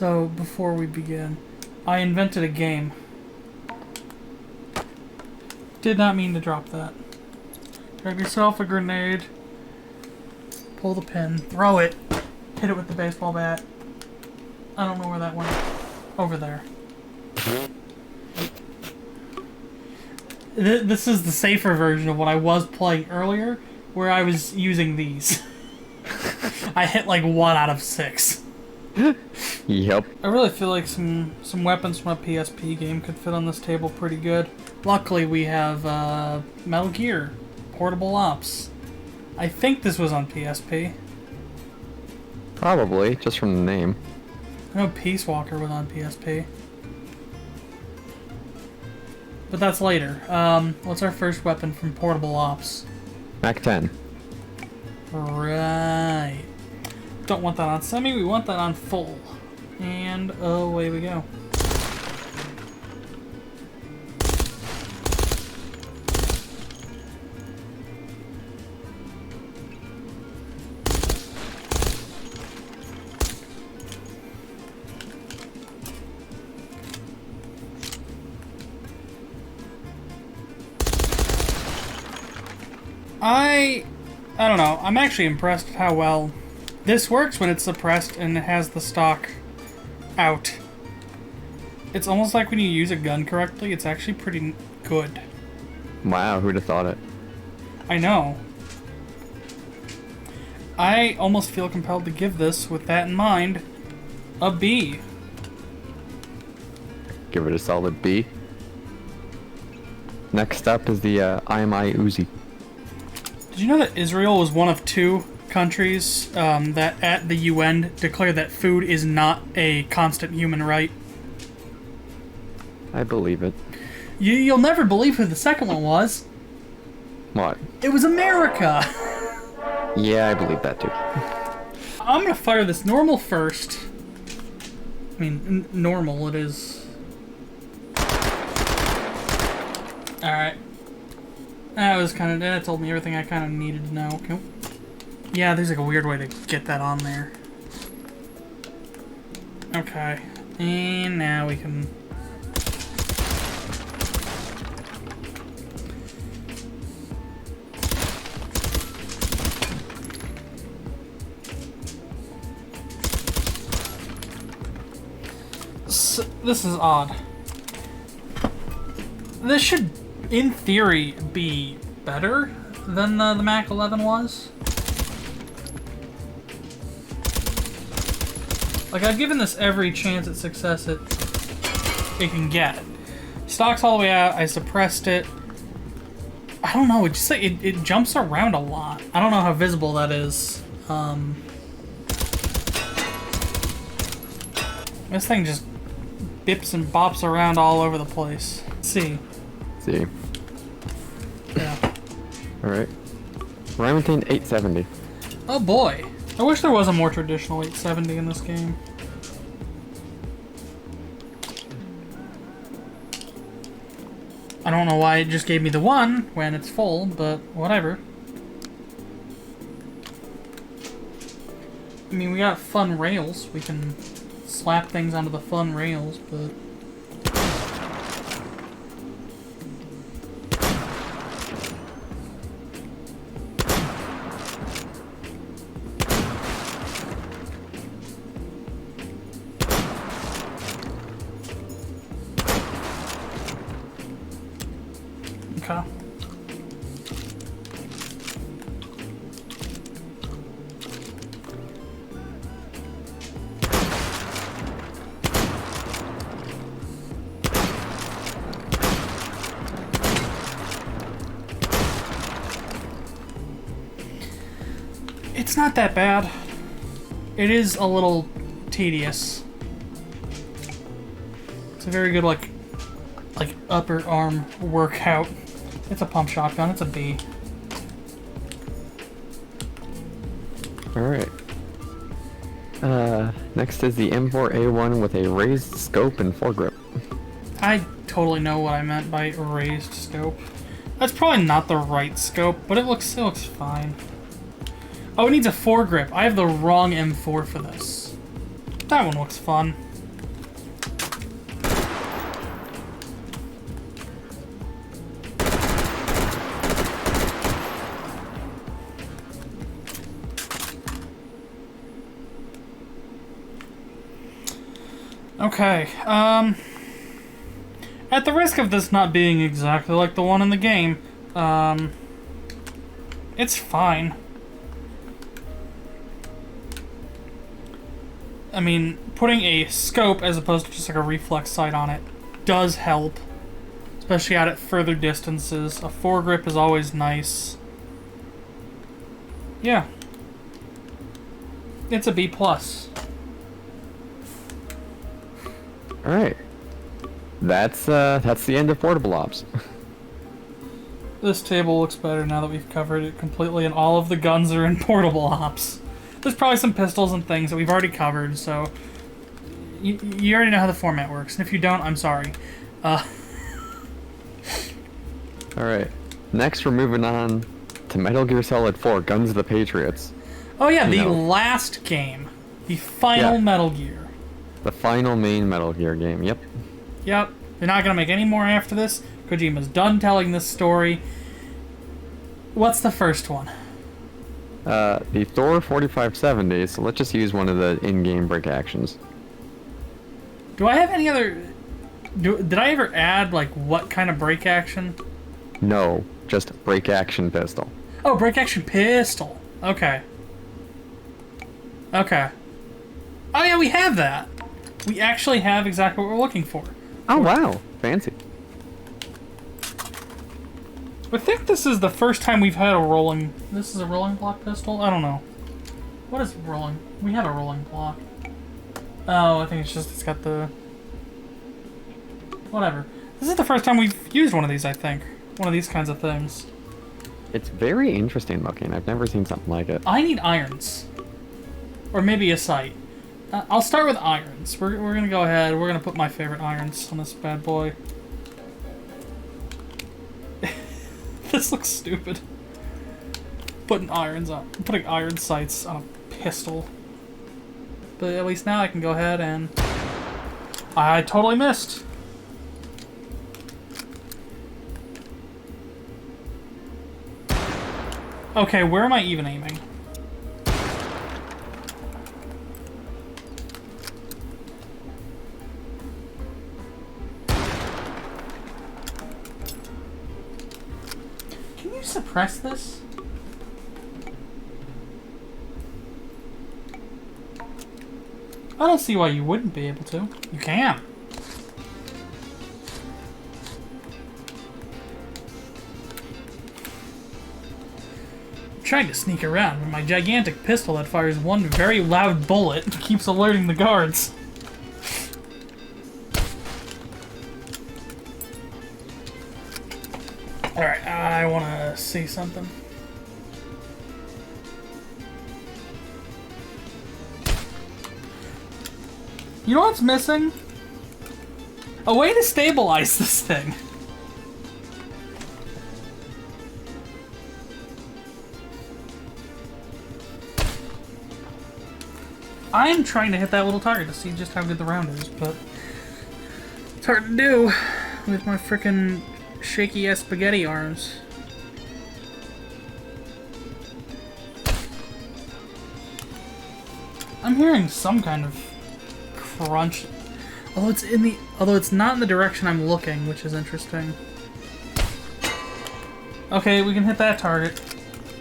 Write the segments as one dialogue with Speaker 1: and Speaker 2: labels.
Speaker 1: So, before we begin, I invented a game. Did not mean to drop that. Grab yourself a grenade, pull the pin, throw it, hit it with the baseball bat. I don't know where that went. Over there. This is the safer version of what I was playing earlier, where I was using these. I hit like 1 out of 6.
Speaker 2: Yep.
Speaker 1: I really feel like some weapons from a PSP game could fit on this table pretty good. Luckily we have Metal Gear, Portable Ops. I think this was on PSP.
Speaker 2: Probably, just from the name.
Speaker 1: I know Peace Walker was on PSP. But that's later. What's our first weapon from Portable Ops?
Speaker 2: Mac 10.
Speaker 1: Right. Don't want that on semi, we want that on full. And away we go. I don't know. I'm actually impressed with how well this works when it's suppressed and it has the stock out. It's almost like when you use a gun correctly, it's actually pretty good.
Speaker 2: Wow, who'd have thought it?
Speaker 1: I know. I almost feel compelled to give this, with that in mind, a B.
Speaker 2: Give it a solid B. Next up is the IMI Uzi.
Speaker 1: Did you know that Israel was one of 2 countries that at the UN declared that food is not a constant human right?
Speaker 2: I believe it.
Speaker 1: You'll never believe who the second one was.
Speaker 2: What?
Speaker 1: It was America!
Speaker 2: Yeah, I believe that too.
Speaker 1: I'm gonna fire this normal first. I mean, normal it is. Alright. That told me everything I kind of needed to know. Okay. Yeah, there's like a weird way to get that on there. Okay. And now we can... So, this is odd. This should, in theory, be better than the Mac 11 was. Like, I've given this every chance at success it can get. Stock's all the way out, I suppressed it. I don't know, it just like, it jumps around a lot. I don't know how visible that is. This thing just bips and bops around all over the place. Let's see.
Speaker 2: See.
Speaker 1: Yeah.
Speaker 2: Alright. Remington 870.
Speaker 1: Oh boy. I wish there was a more traditional 870 in this game. I don't know why it just gave me the 1 when it's full, but whatever. I mean, we got fun rails. We can slap things onto the fun rails, but... Okay. It's not that bad. It is a little tedious. It's a very good, like upper arm workout. It's a pump shotgun. It's a B.
Speaker 2: Alright. Next is the M4A1 with a raised scope and foregrip.
Speaker 1: I totally know what I meant by raised scope. That's probably not the right scope, but it looks fine. Oh, it needs a foregrip. I have the wrong M4 for this. That one looks fun. Okay, at the risk of this not being exactly like the one in the game, it's fine. I mean, putting a scope as opposed to just like a reflex sight on it does help, especially out at further distances. A foregrip is always nice. Yeah. It's a B+.
Speaker 2: Alright. That's the end of portable ops.
Speaker 1: This table looks better now that we've covered it completely, and all of the guns are in portable ops. There's probably some pistols and things that we've already covered, so you already know how the format works. And if you don't, I'm sorry.
Speaker 2: Alright. Next, we're moving on to Metal Gear Solid 4, Guns of the Patriots.
Speaker 1: Oh yeah, the last game. The final Metal Gear.
Speaker 2: The final main Metal Gear game, yep.
Speaker 1: Yep. They're not going to make any more after this. Kojima's done telling this story. What's the first one?
Speaker 2: The Thor 4570, so let's just use one of the in-game break actions.
Speaker 1: Do I have any other... Did I ever add, like, what kind of break action?
Speaker 2: No, just break action pistol.
Speaker 1: Oh, break action pistol. Okay. Okay. Oh yeah, we have that. We actually have exactly what we're looking for.
Speaker 2: Oh wow, fancy.
Speaker 1: I think this is the first time we've had a rolling... This is a rolling block pistol? I don't know. What is rolling? We have a rolling block. Oh, I think it's got the... Whatever. This is the first time we've used one of these, I think. One of these kinds of things.
Speaker 2: It's very interesting looking. I've never seen something like it.
Speaker 1: I need irons. Or maybe a sight. I'll start with irons. We're gonna go ahead. We're gonna put my favorite irons on this bad boy. This looks stupid. Putting iron sights on a pistol. But at least now I can go ahead and... I totally missed. Okay, where am I even aiming? Can you suppress this? I don't see why you wouldn't be able to. You can. Trying to sneak around with my gigantic pistol that fires one very loud bullet and keeps alerting the guards. Alright, I want to see something. You know what's missing? A way to stabilize this thing. I'm trying to hit that little target to see just how good the round is, but it's hard to do with my frickin' shaky-ass spaghetti arms. I'm hearing some kind of crunch. Although it's not in the direction I'm looking, which is interesting. Okay, we can hit that target.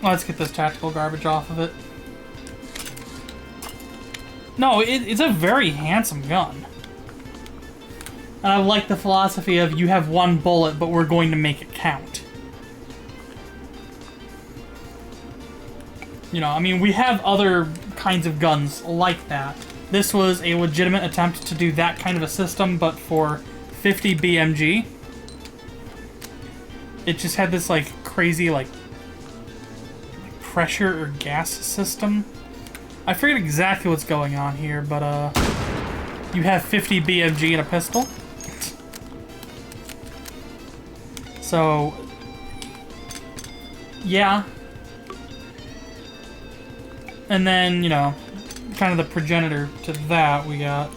Speaker 1: Let's get this tactical garbage off of it. No, it's a very handsome gun. And I like the philosophy of you have one bullet, but we're going to make it count. You know, I mean, we have other kinds of guns like that. This was a legitimate attempt to do that kind of a system, but for 50 BMG. It just had this, like, crazy, like, pressure or gas system. I forget exactly what's going on here, but, you have 50 BMG in a pistol. So, yeah. And then, you know, kind of the progenitor to that, we got...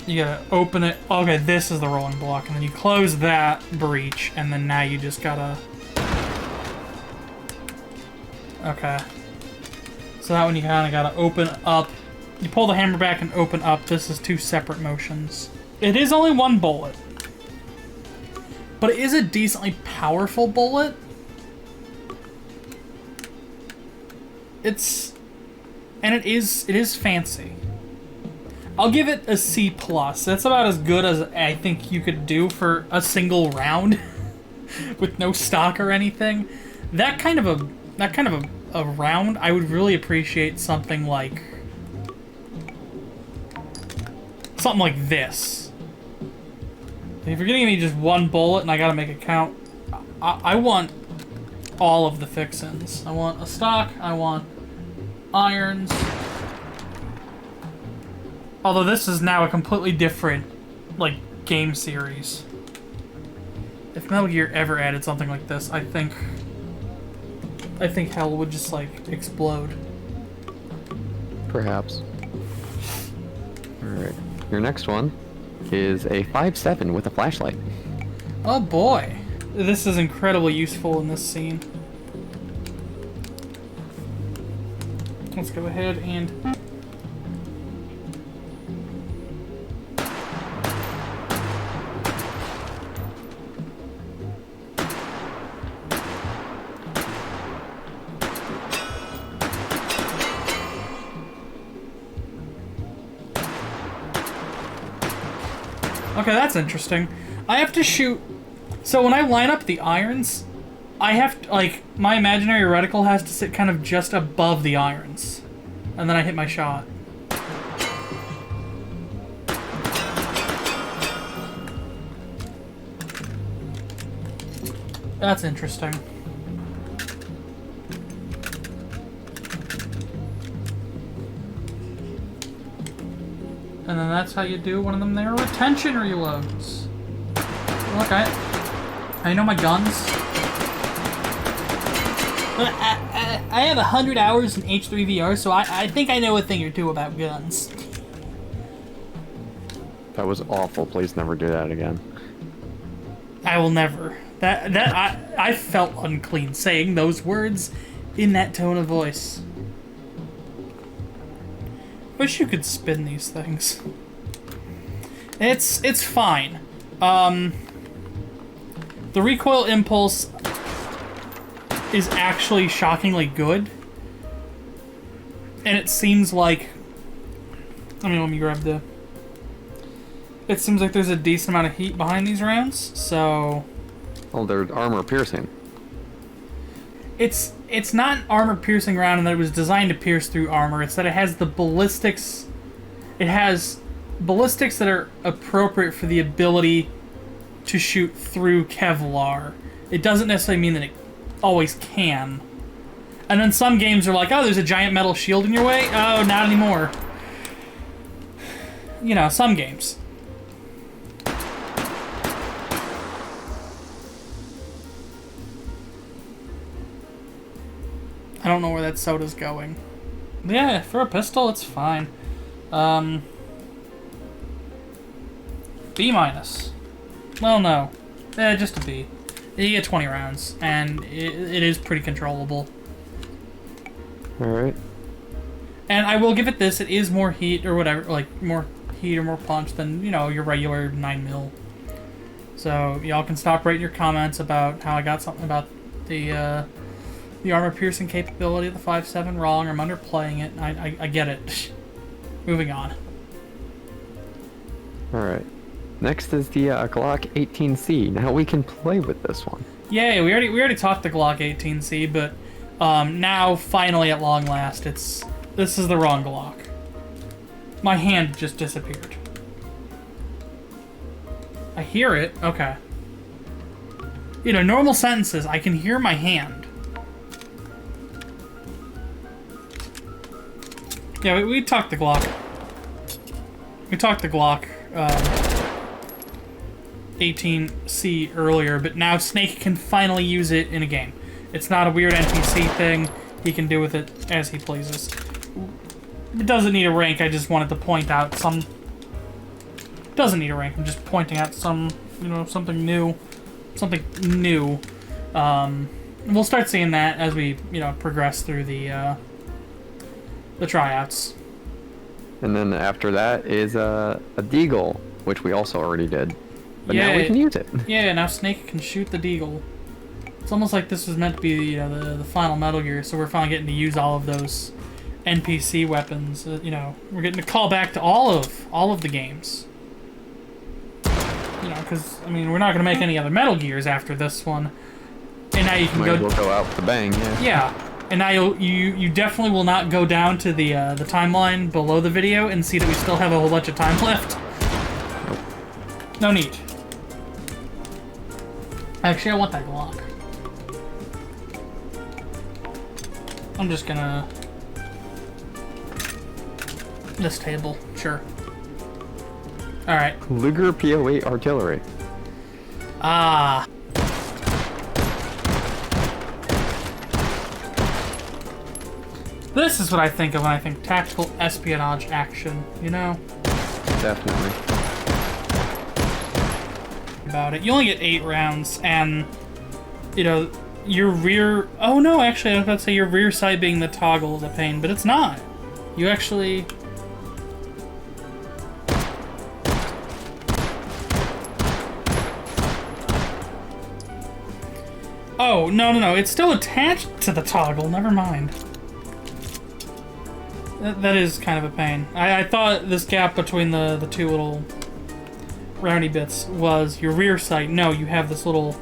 Speaker 1: You gotta open it. Okay, this is the rolling block. And then you close that breach, and then now you just gotta... Okay. So that one you kind of gotta open up You pull the hammer back and open up. This is 2 separate motions. It is only 1 bullet. But it is a decently powerful bullet. And it is fancy. I'll give it a C+. That's about as good as I think you could do for a single round with no stock or anything. That kind of a round, I would really appreciate something like this. If you're gonna give me just 1 bullet and I gotta make it count, I want all of the fixins. I want a stock, I want irons. Although this is now a completely different, like, game series. If Metal Gear ever added something like this, I think hell would just, like, explode.
Speaker 2: Perhaps. Alright. Your next one is a 5.7 with a flashlight.
Speaker 1: Oh boy. This is incredibly useful in this scene. Let's go ahead and... Okay, that's interesting. I have to shoot... So when I line up the irons, I have to, like, my imaginary reticle has to sit kind of just above the irons. And then I hit my shot. That's interesting. And then that's how you do one of them there retention reloads. Look, I know my guns. I have 100 hours in H3VR, so I think I know a thing or two about guns.
Speaker 2: That was awful. Please never do that again.
Speaker 1: I will never. I felt unclean saying those words in that tone of voice. Wish you could spin these things. It's fine. The recoil impulse is actually shockingly good. And it seems like... let me grab the... It seems like there's a decent amount of heat behind these rounds, so...
Speaker 2: Oh, they're armor piercing.
Speaker 1: It's not an armor-piercing round in that it was designed to pierce through armor. It's that it has the ballistics... It has ballistics that are appropriate for the ability to shoot through Kevlar. It doesn't necessarily mean that it always can. And then some games are like, oh, there's a giant metal shield in your way? Oh, not anymore. You know, some games. I don't know where that soda's going. Yeah, for a pistol, it's fine. B minus. Well, no. Just a B. You get 20 rounds, and it is pretty controllable.
Speaker 2: Alright.
Speaker 1: And I will give it this, it is more heat or whatever, like, more heat or more punch than, you know, your regular 9mm. So, y'all can stop writing your comments about how I got something about the armor-piercing capability of the 5.7 wrong, or I'm underplaying it. I get it. Moving on.
Speaker 2: Alright. Next is the Glock 18C. Now we can play with this one.
Speaker 1: Yay, we already talked the Glock 18C, but now, finally, at long last, this is the wrong Glock. My hand just disappeared. I hear it. Okay. You know, normal sentences, I can hear my hand. Yeah, we talked the Glock. We talked the Glock 18C earlier, but now Snake can finally use it in a game. It's not a weird NPC thing. He can do with it as he pleases. It doesn't need a rank, I just wanted to point out some... It doesn't need a rank, I'm just pointing out some, you know, something new. Something new. We'll start seeing that as we, you know, progress through the tryouts.
Speaker 2: And then after that is a deagle, which we also already did. But now we
Speaker 1: Yeah,
Speaker 2: can use it.
Speaker 1: Yeah, now Snake can shoot the deagle. It's almost like this was meant to be, you know, the final Metal Gear, so we're finally getting to use all of those NPC weapons. You know, we're getting to call back to all of the games. You know, because I mean, we're not gonna make any other Metal Gears after this one, and now you can
Speaker 2: Might as well go out with a bang. Yeah.
Speaker 1: Yeah, and now you definitely will not go down to the timeline below the video and see that we still have a whole bunch of time left.
Speaker 2: Nope.
Speaker 1: No need. Actually, I want that Glock. I'm just gonna... This table, sure. Alright.
Speaker 2: Luger PO8 artillery.
Speaker 1: Ah. This is what I think of when I think tactical espionage action, you know?
Speaker 2: Definitely.
Speaker 1: About it. You only get 8 rounds, and, you know, your rear... Oh, no, actually, I was about to say your rear sight being the toggle is a pain, but it's not. You actually... Oh, no, it's still attached to the toggle, never mind. That is kind of a pain. I thought this gap between the two little roundy bits was your rear sight. No, you have this little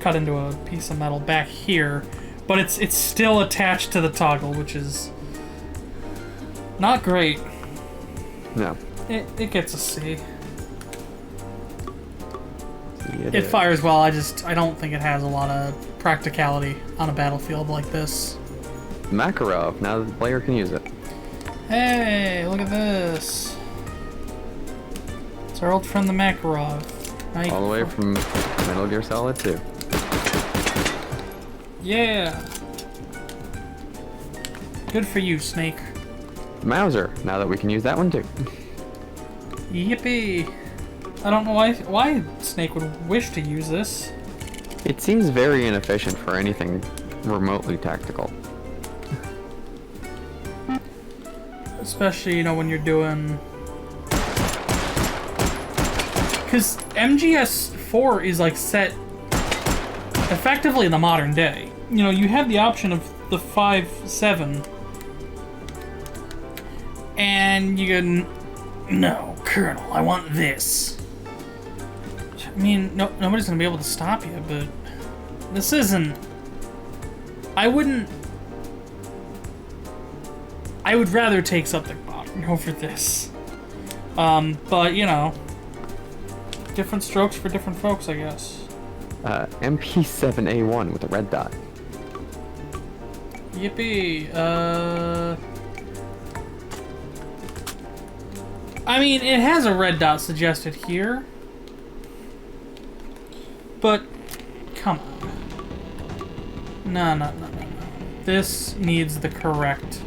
Speaker 1: cut into a piece of metal back here, but it's still attached to the toggle, which is not great.
Speaker 2: No.
Speaker 1: It gets a C.
Speaker 2: It
Speaker 1: fires well, I don't think it has a lot of practicality on a battlefield like this.
Speaker 2: Makarov, now the player can use it.
Speaker 1: Hey, look at this. It's our old friend the Makarov.
Speaker 2: All the way from Metal Gear Solid 2.
Speaker 1: Yeah. Good for you, Snake.
Speaker 2: Mauser, now that we can use that one too.
Speaker 1: Yippee. I don't know why Snake would wish to use this.
Speaker 2: It seems very inefficient for anything remotely tactical.
Speaker 1: Especially, you know, when you're doing... Because MGS4 is, like, set effectively in the modern day. You know, you have the option of the 5.7. And you can... No, Colonel, I want this. I mean, nobody's gonna be able to stop you, but... This isn't... I would rather take something modern over this. But, you know... Different strokes for different folks, I guess.
Speaker 2: MP7A1 with a red dot.
Speaker 1: Yippee. I mean, it has a red dot suggested here. But, come on. No. This needs the correct...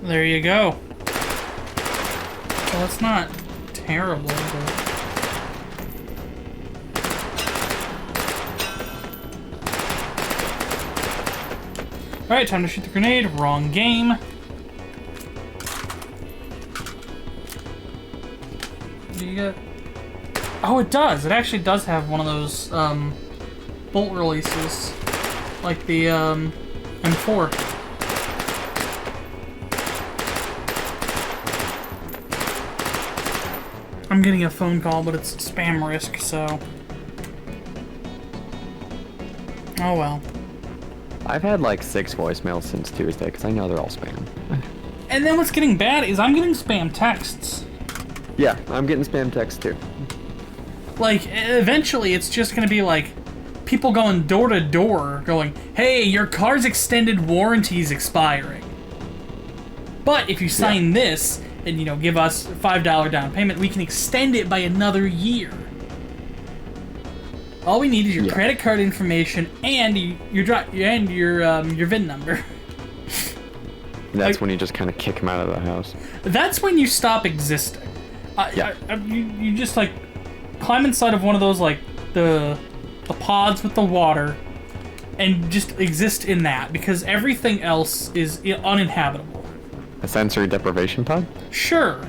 Speaker 1: There you go. Well, it's not terrible, but... Alright, time to shoot the grenade. Wrong game. What do you get? Oh, it does. It actually does have one of those, bolt releases. Like the, M4. I'm getting a phone call, but it's spam risk, so... Oh well.
Speaker 2: I've had like 6 voicemails since Tuesday, because I know they're all spam.
Speaker 1: And then what's getting bad is I'm getting spam texts.
Speaker 2: Yeah, I'm getting spam texts too.
Speaker 1: Like, eventually it's just gonna be like, people going door to door, going, hey, your car's extended warranty's expiring. But if you sign this, and, you know, give us $5 down payment, we can extend it by another year. All we need is your credit card information and your VIN number.
Speaker 2: That's when you just kind of kick them out of the house.
Speaker 1: That's when you stop existing. You just like climb inside of one of those like the pods with the water, and just exist in that, because everything else is uninhabitable.
Speaker 2: A sensory deprivation pod?
Speaker 1: Sure.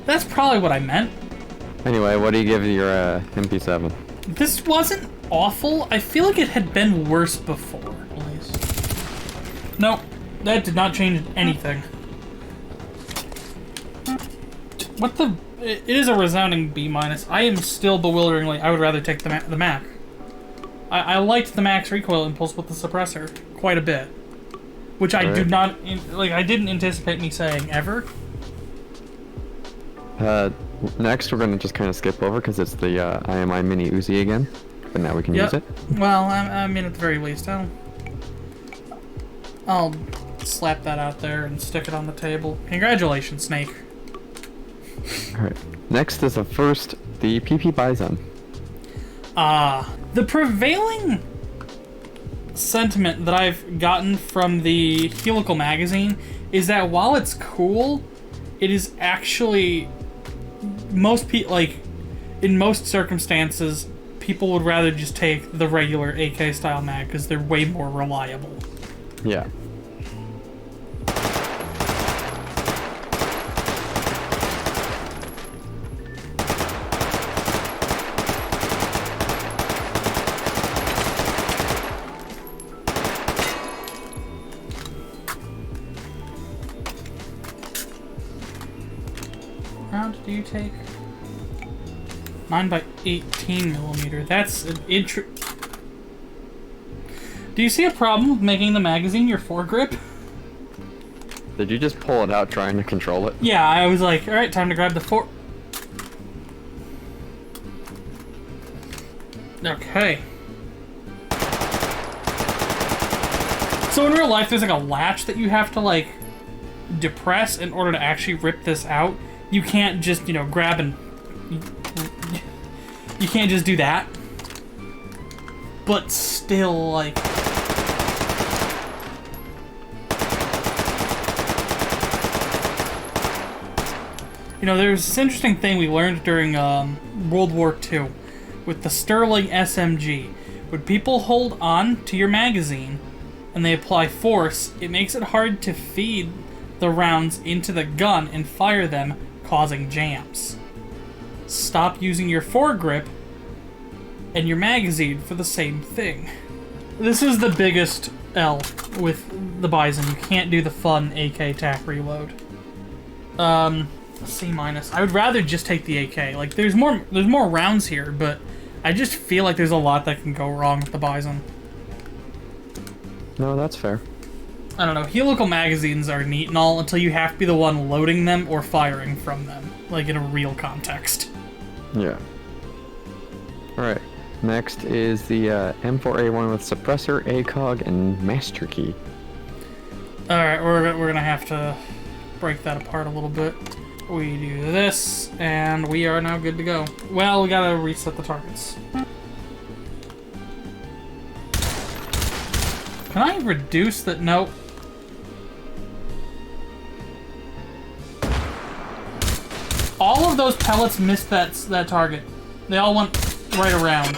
Speaker 1: That's probably what I meant.
Speaker 2: Anyway, what do you give your MP7?
Speaker 1: This wasn't awful. I feel like it had been worse before. Nope, that did not change anything. What the? It is a resounding B-. I am still bewilderingly. I would rather take the Mac. I liked the Mac's recoil impulse with the suppressor quite a bit, which I do not like. I didn't anticipate me saying ever.
Speaker 2: Next we're gonna just kind of skip over because it's the IMI Mini Uzi again, but now we can use it.
Speaker 1: Well, I mean at the very least, I'll slap that out there and stick it on the table. Congratulations, Snake.
Speaker 2: Alright. Next is the PP Bison.
Speaker 1: The prevailing sentiment that I've gotten from the Helical magazine is that while it's cool, it is actually in most circumstances, people would rather just take the regular AK style mag because they're way more reliable.
Speaker 2: Yeah.
Speaker 1: Round do you take? 9x18mm. That's an Do you see a problem with making the magazine your foregrip?
Speaker 2: Did you just pull it out trying to control it?
Speaker 1: Yeah, I was like, alright, time to grab the Okay. So in real life, there's like a latch that you have to like depress in order to actually rip this out. You can't just, grab and... You can't just do that. But still, like... there's this interesting thing we learned during World War II with the Sterling SMG. When people hold on to your magazine and they apply force, it makes it hard to feed the rounds into the gun and fire them, causing jams. Stop using your foregrip and your magazine for the same thing. This is the biggest L with the Bison. You can't do the fun AK tac reload. C-. I would rather just take the AK. Like, there's more rounds here, but I just feel like there's a lot that can go wrong with the Bison.
Speaker 2: No, that's fair.
Speaker 1: I don't know. Helical magazines are neat and all until you have to be the one loading them or firing from them, like in a real context.
Speaker 2: Yeah. Alright. Next is the M4A1 with suppressor, ACOG, and master key.
Speaker 1: Alright, we're gonna have to break that apart a little bit. We do this, and we are now good to go. Well, we gotta reset the targets. Can I reduce that? Nope. All of those pellets missed that target. They all went right around.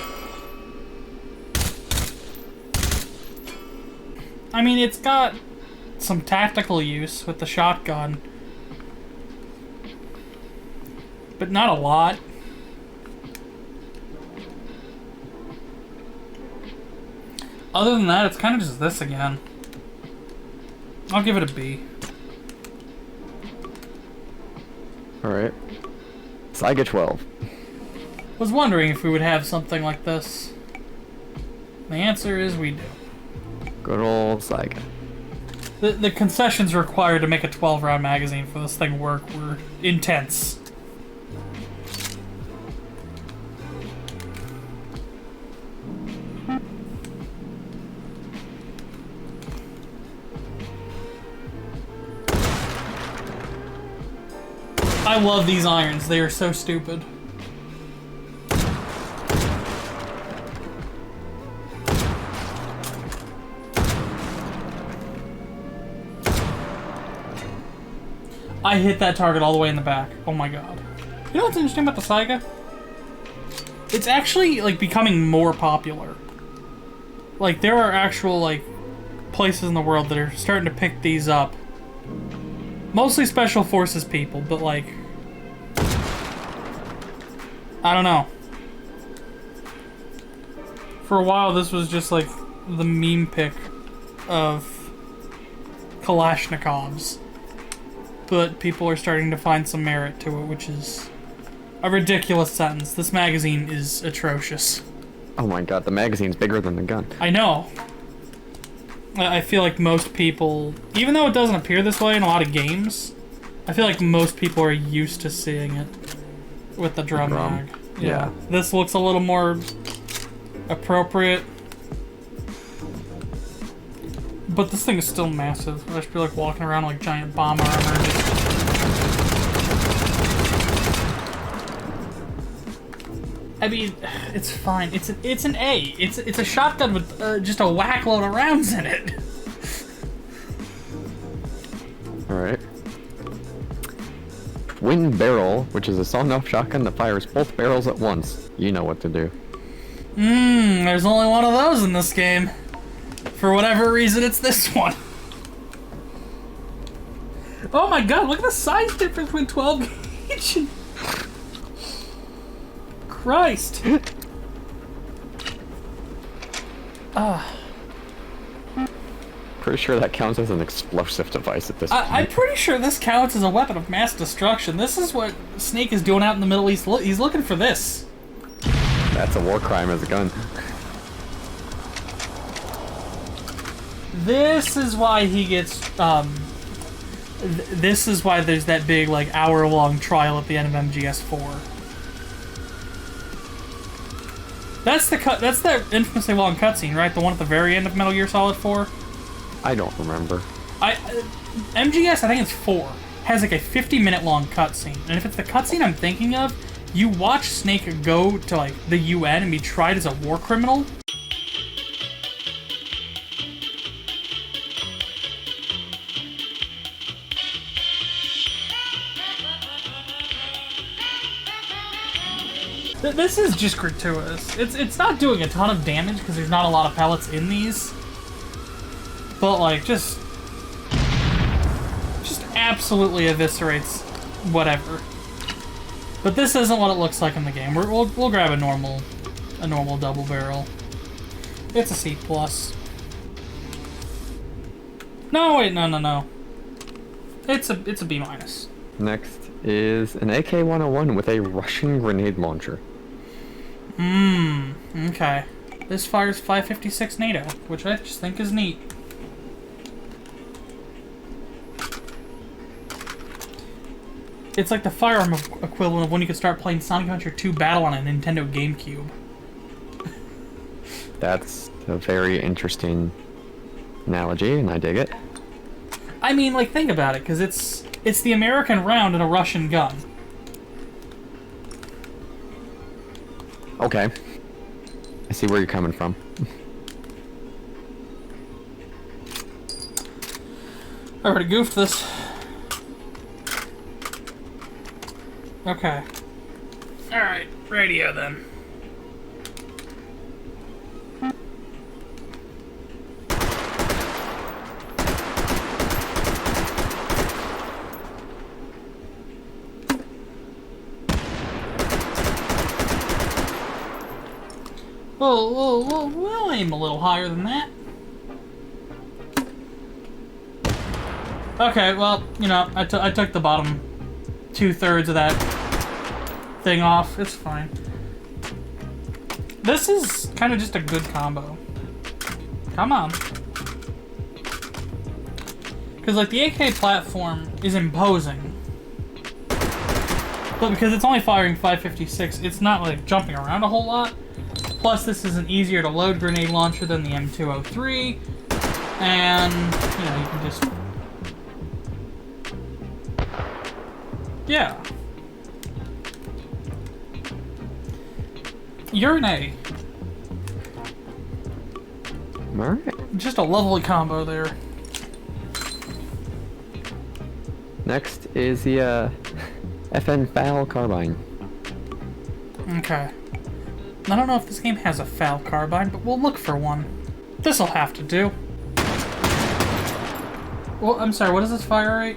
Speaker 1: I mean, it's got some tactical use with the shotgun, but not a lot. Other than that, it's kind of just this again. I'll give it a B.
Speaker 2: Alright. Saiga 12.
Speaker 1: Was wondering if we would have something like this. The answer is we do.
Speaker 2: Good old Saiga.
Speaker 1: The concessions required to make a 12-round magazine for this thing work were intense. I love these irons. They are so stupid. I hit that target all the way in the back. Oh my god. You know what's interesting about the Saiga? It's actually, like, becoming more popular. Like, there are actual, like, places in the world that are starting to pick these up. Mostly Special Forces people, but, like... I don't know. For a while, this was just, like, the meme pick of Kalashnikovs. But people are starting to find some merit to it, which is a ridiculous sentence. This magazine is atrocious.
Speaker 2: Oh my god, the magazine's bigger than the gun.
Speaker 1: I know. I feel like most people, even though it doesn't appear this way in a lot of games, I feel like most people are used to seeing it with the drum mag.
Speaker 2: Yeah.
Speaker 1: This looks a little more appropriate. But this thing is still massive. I should be like walking around like giant bomb armor. I mean, it's fine. It's an A. It's a shotgun with just a whack load of rounds in it.
Speaker 2: All right. Twin barrel, which is a sawed-off shotgun that fires both barrels at once. You know what to do.
Speaker 1: There's only one of those in this game. For whatever reason, it's this one. Oh my god, look at the size difference between 12 gauge and... Christ.
Speaker 2: Pretty sure that counts as an explosive device at this point.
Speaker 1: I'm pretty sure this counts as a weapon of mass destruction. This is what Snake is doing out in the Middle East. He's looking for this.
Speaker 2: That's a war crime as a gun.
Speaker 1: This is why he gets, this is why there's that big, like, hour-long trial at the end of MGS4. That's the infamously long cutscene, right? The one at the very end of Metal Gear Solid 4?
Speaker 2: I don't remember.
Speaker 1: MGS, I think it's 4, has like a 50-minute long cutscene. And if it's the cutscene I'm thinking of, you watch Snake go to, like, the UN and be tried as a war criminal. This is just gratuitous. It's not doing a ton of damage because there's not a lot of pellets in these. But like just absolutely eviscerates whatever. But this isn't what it looks like in the game. We'll grab a normal double barrel. It's a C+. No, wait, no. It's a B-.
Speaker 2: Next is an AK-101 with a Russian grenade launcher.
Speaker 1: Okay. This fires 5.56 NATO, which I just think is neat. It's like the firearm equivalent of when you could start playing Sonic Adventure 2 Battle on a Nintendo GameCube.
Speaker 2: That's a very interesting analogy, and I dig it.
Speaker 1: I mean, like, think about it, because it's the American round in a Russian gun.
Speaker 2: Okay. I see where you're coming from.
Speaker 1: I already goofed this. Okay. Alright, radio then. We'll aim a little higher than that. Okay, well, you know, I took the bottom 2/3 of that thing off. It's fine. This is kind of just a good combo. Come on. Because, like, the AK platform is imposing. But because it's only firing 5.56, it's not, like, jumping around a whole lot. Plus, this is an easier to load grenade launcher than the M203. And, you know, you can just... Yeah. You're an A.
Speaker 2: Alright.
Speaker 1: Just a lovely combo there.
Speaker 2: Next is the FN FAL carbine.
Speaker 1: Okay. I don't know if this game has a FAL carbine, but we'll look for one. This'll have to do. Well, I'm sorry, what is this fire rate?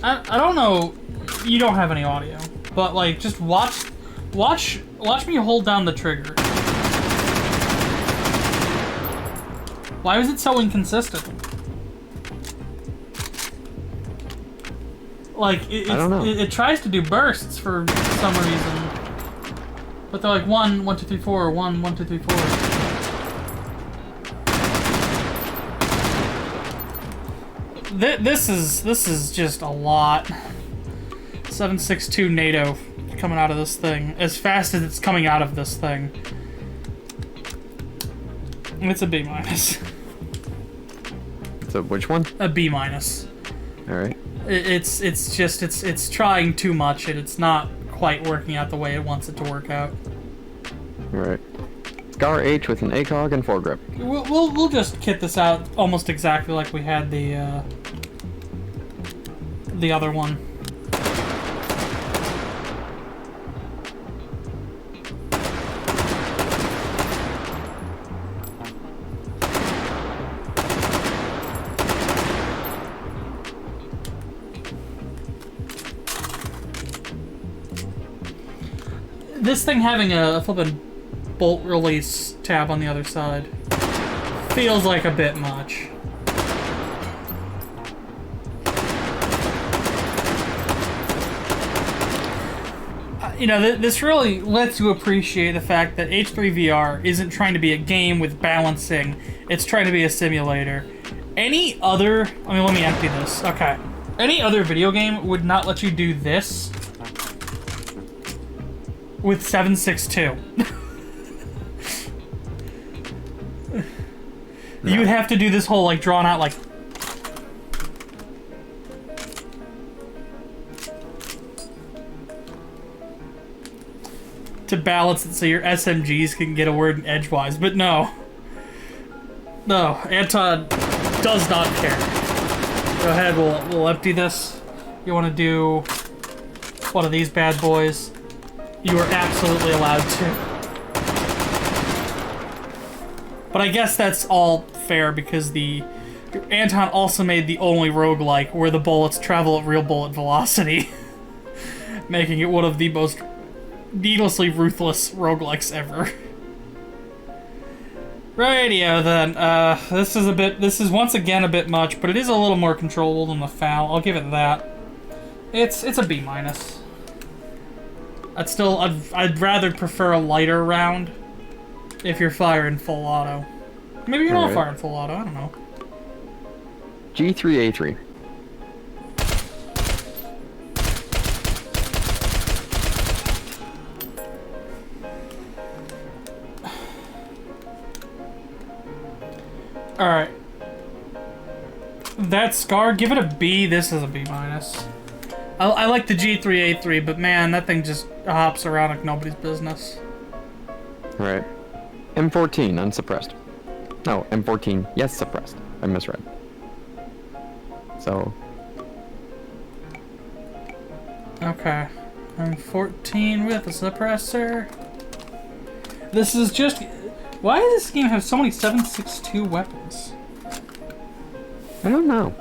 Speaker 1: I don't know. You don't have any audio, but like, just watch me hold down the trigger. Why was it so inconsistent? Like,
Speaker 2: I don't know.
Speaker 1: It tries to do bursts for some reason. But they're like 1, 1, 2, 3, 4, 1, 1, 2, 3, 4. This is just a lot. 762 NATO coming out of this thing. As fast as it's coming out of this thing. It's a B minus.
Speaker 2: So which one?
Speaker 1: A B minus.
Speaker 2: All right.
Speaker 1: It's trying too much and it's not quite working out the way it wants it to work out.
Speaker 2: All right. Scar H with an ACOG and foregrip.
Speaker 1: We'll just kit this out almost exactly like we had the other one. This thing having a flippin' bolt release tab on the other side feels like a bit much. You know, this really lets you appreciate the fact that H3VR isn't trying to be a game with balancing, it's trying to be a simulator. Any other... I mean, let me empty this. Okay. Any other video game would not let you do this with 762. You would have to do this whole, like, drawn out, like... to balance it so your SMGs can get a word in edgewise, but no. No, Anton does not care. Go ahead, we'll empty this. You want to do one of these bad boys? You are absolutely allowed to. But I guess that's all fair because Anton also made the only roguelike where the bullets travel at real bullet velocity, making it one of the most needlessly ruthless roguelikes ever. Radio then. This is once again a bit much, but it is a little more controllable than the FAL. I'll give it that. It's a B minus. I'd rather prefer a lighter round if you're firing full auto. Maybe you're not firing full auto, I don't know.
Speaker 2: G3A3.
Speaker 1: Alright. That Scar, give it a B. This is a B minus. I like the G3A3, but man, that thing just hops around like nobody's business.
Speaker 2: Alright. M14, unsuppressed. No, M14, yes, suppressed. I misread. So...
Speaker 1: Okay. M14 with a suppressor. This is just... Why does this game have so many 7.62 weapons?
Speaker 2: I don't know.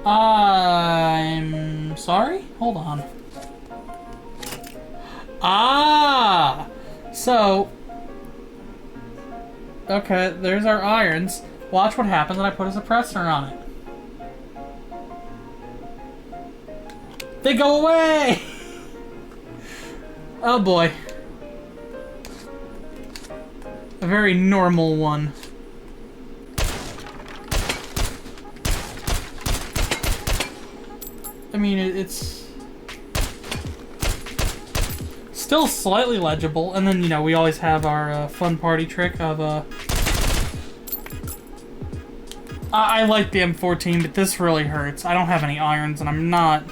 Speaker 1: I'm sorry? Hold on. Ah! So... Okay, there's our irons. Watch what happens when I put a suppressor on it. They go away! Oh boy. A very normal one. I mean, it's still slightly legible, and then, you know, we always have our fun party trick of, I like the M14, but this really hurts. I don't have any irons, and I'm not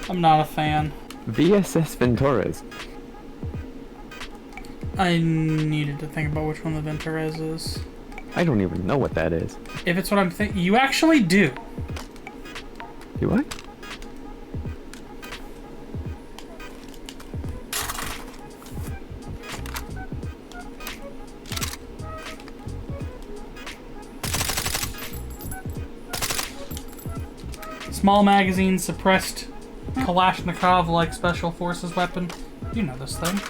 Speaker 1: a fan.
Speaker 2: VSS Ventures.
Speaker 1: I needed to think about which one the Ventures is.
Speaker 2: I don't even know what that is.
Speaker 1: If it's what I'm thinking, you actually do.
Speaker 2: Do I?
Speaker 1: Small magazine, suppressed Kalashnikov-like special forces weapon. You know this thing.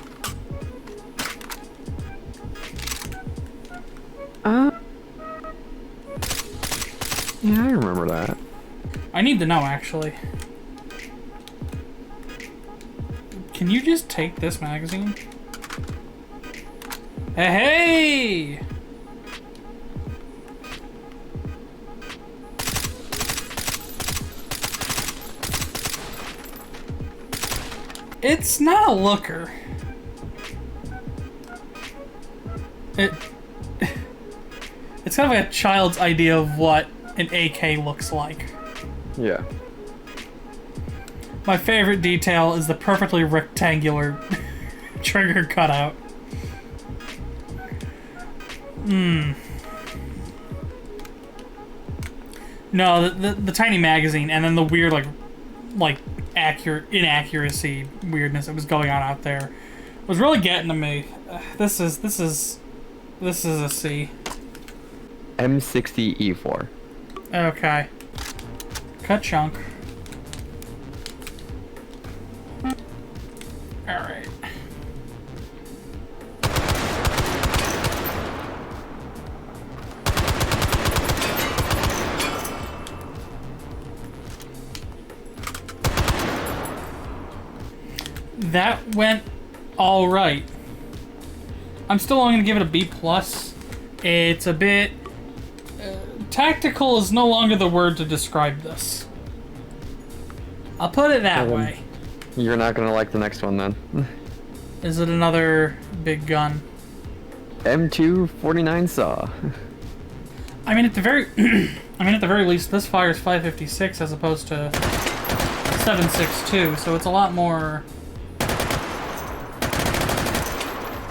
Speaker 2: Yeah, I remember that.
Speaker 1: I need to know, actually. Can you just take this magazine? Hey! It's not a looker. It's kind of like a child's idea of what an AK looks like.
Speaker 2: Yeah.
Speaker 1: My favorite detail is the perfectly rectangular trigger cutout. No, the tiny magazine, and then the weird like inaccuracy weirdness that was going on out there was really getting to me. This is a C.
Speaker 2: M60E4.
Speaker 1: Okay. Cut chunk. Alright. That went alright. I'm still only gonna give it a B+. It's a bit... tactical is no longer the word to describe this. I'll put it that way.
Speaker 2: You're not gonna like the next one then.
Speaker 1: Is it another big gun?
Speaker 2: M249 saw.
Speaker 1: I mean, at the very least, this fires 556 as opposed to 762, so it's a lot more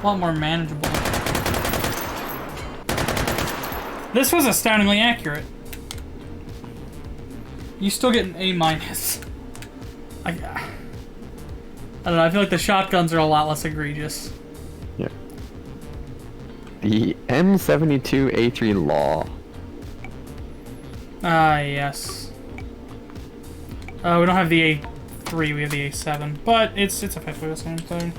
Speaker 1: manageable. This was astoundingly accurate. You still get an A-. I don't know, I feel like the shotguns are a lot less egregious.
Speaker 2: Yeah. The M72A3 Law.
Speaker 1: Ah, yes. We don't have the A3, we have the A7, but it's effectively the same thing.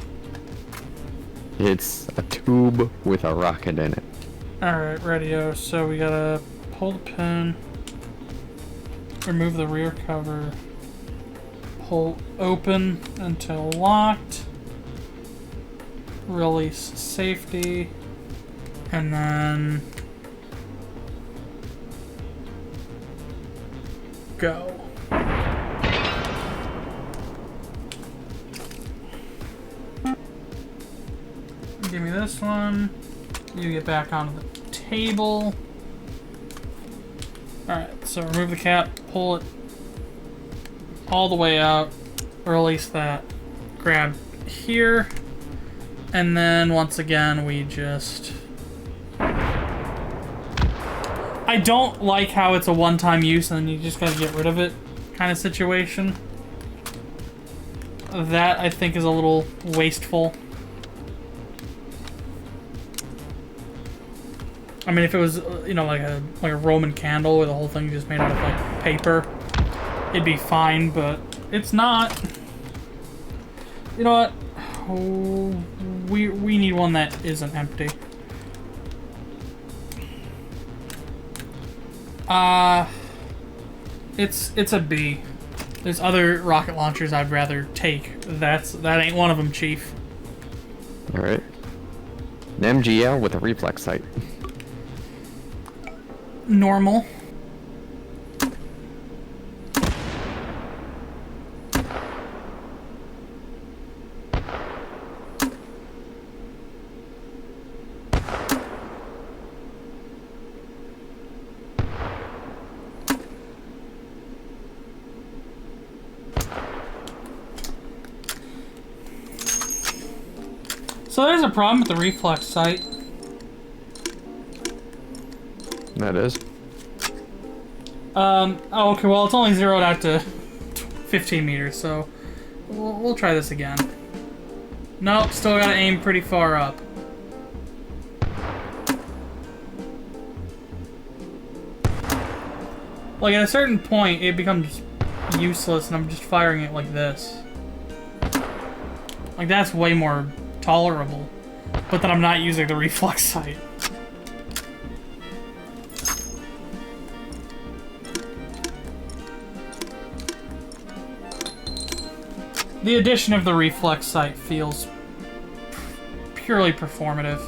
Speaker 2: It's a tube with a rocket in it.
Speaker 1: Alright, radio. So we gotta pull the pin, remove the rear cover, pull open until locked, release safety, and then go. Give me this one. You get back onto the table. Alright, so remove the cap, pull it all the way out, release that, grab here, and then once again we just... I don't like how it's a one-time use and then you just gotta get rid of it kind of situation. That, I think, is a little wasteful. I mean, if it was, you know, like a Roman candle where the whole thing just made out of, like, paper, it'd be fine, but it's not. You know what? Oh, we need one that isn't empty. It's a B. There's other rocket launchers I'd rather take. That ain't one of them, Chief.
Speaker 2: All right. An MGL with a reflex sight.
Speaker 1: Normal. So there's a problem with the reflex sight.
Speaker 2: That is.
Speaker 1: Oh, okay, well, it's only zeroed out to 15 meters, so we'll try this again. Nope, still gotta aim pretty far up. Like, at a certain point, it becomes useless and I'm just firing it like this. Like, that's way more tolerable. But then I'm not using the reflex sight. The addition of the reflex sight feels purely performative.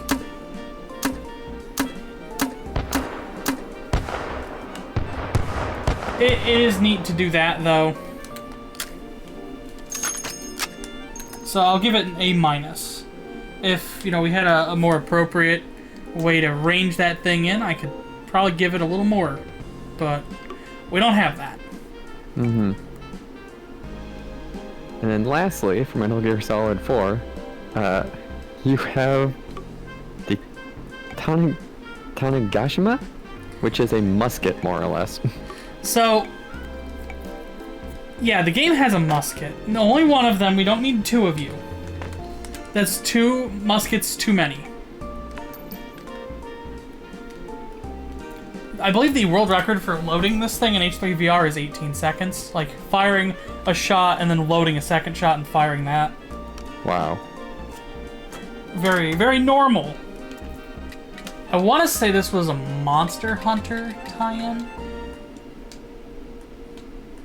Speaker 1: It is neat to do that, though. So I'll give it an A-. If, you know, we had a more appropriate way to range that thing in, I could probably give it a little more. But we don't have that.
Speaker 2: Mm-hmm. And then lastly, for Metal Gear Solid 4, you have the Tanegashima, which is a musket, more or less.
Speaker 1: So, yeah, the game has a musket. Only one of them, we don't need two of you. That's 2 muskets too many. I believe the world record for loading this thing in H3VR is 18 seconds. Like, firing a shot and then loading a second shot and firing that.
Speaker 2: Wow.
Speaker 1: Very, very normal. I want to say this was a Monster Hunter tie-in.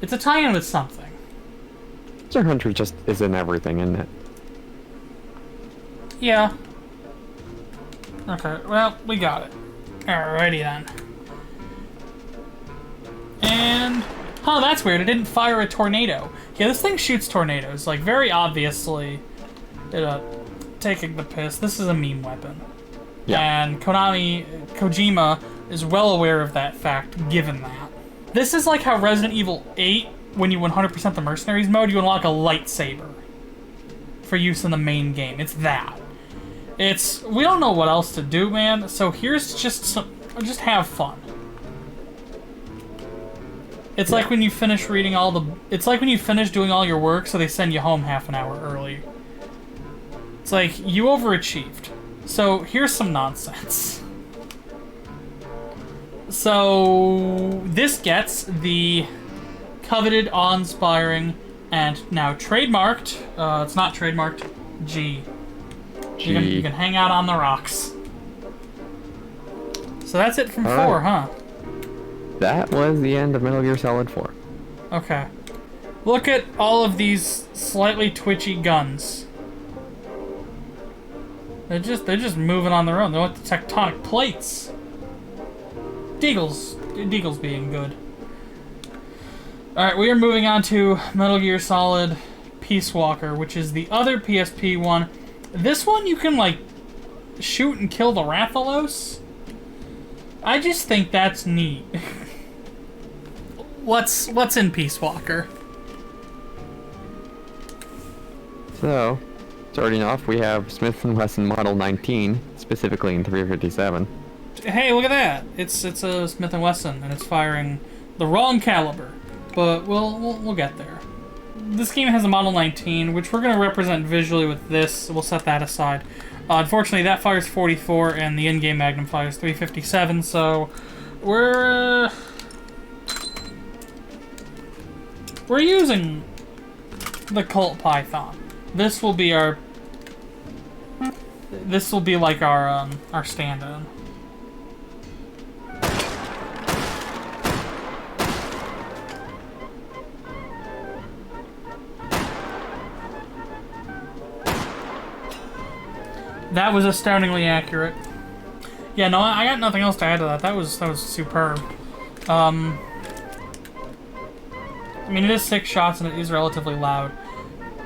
Speaker 1: It's a tie-in with something.
Speaker 2: Monster Hunter just is in everything, isn't it?
Speaker 1: Yeah. Okay, well, we got it. Alrighty then. And... huh, that's weird. It didn't fire a tornado. Yeah, this thing shoots tornadoes. Like, very obviously, taking the piss. This is a meme weapon.
Speaker 2: Yeah.
Speaker 1: And Kojima is well aware of that fact, given that. This is like how Resident Evil 8, when you 100% the Mercenaries mode, you unlock a lightsaber for use in the main game. It's that. We don't know what else to do, man, so here's just have fun. It's like when you finish reading it's like when you finish doing all your work, so they send you home half an hour early. It's like, you overachieved. So, here's some nonsense. So, this gets the coveted, awe-inspiring, and now trademarked, it's not trademarked, G. You can hang out on the rocks. So that's it from 4, huh?
Speaker 2: That was the end of Metal Gear Solid 4.
Speaker 1: Okay. Look at all of these slightly twitchy guns. They're just moving on their own. They're like the tectonic plates. Deagle's being good. Alright, we are moving on to Metal Gear Solid Peace Walker, which is the other PSP one. This one you can, like, shoot and kill the Rathalos. I just think that's neat. What's in Peace Walker?
Speaker 2: So, starting off, we have Smith & Wesson Model 19, specifically in 357.
Speaker 1: Hey, look at that! It's a Smith & Wesson, and it's firing the wrong caliber. But we'll get there. This game has a Model 19, which we're going to represent visually with this. We'll set that aside. Unfortunately, that fires 44, and the in-game Magnum fires 357, so we're using the Colt Python. This will be like our stand-in. That was astoundingly accurate. Yeah, no, I got nothing else to add to that. That was superb. I mean, it is 6 shots and it is relatively loud,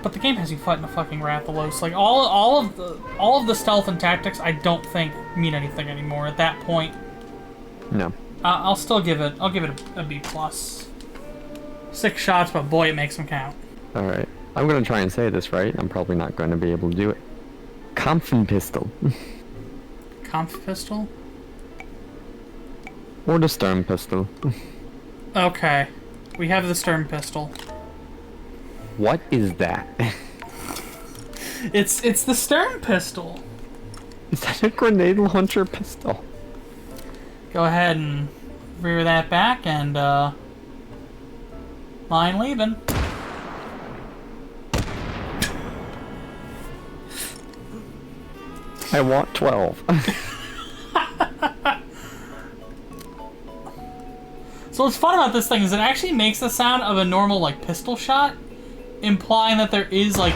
Speaker 1: but the game has you fighting a fucking Rathalos. Like all of the stealth and tactics, I don't think mean anything anymore at that point.
Speaker 2: No.
Speaker 1: I'll give it a B+. 6 shots, but boy, it makes them count.
Speaker 2: All right, I'm gonna try and say this right. I'm probably not going to be able to do it. Kampfenpistol.
Speaker 1: Kampf pistol?
Speaker 2: Or the Sturm pistol.
Speaker 1: Okay. We have the Sturm pistol.
Speaker 2: What is that?
Speaker 1: It's the Sturm pistol.
Speaker 2: Is that a grenade launcher pistol?
Speaker 1: Go ahead and rear that back and Mine leaving.
Speaker 2: I want 12.
Speaker 1: So what's fun about this thing is it actually makes the sound of a normal, like, pistol shot, implying that there is, like...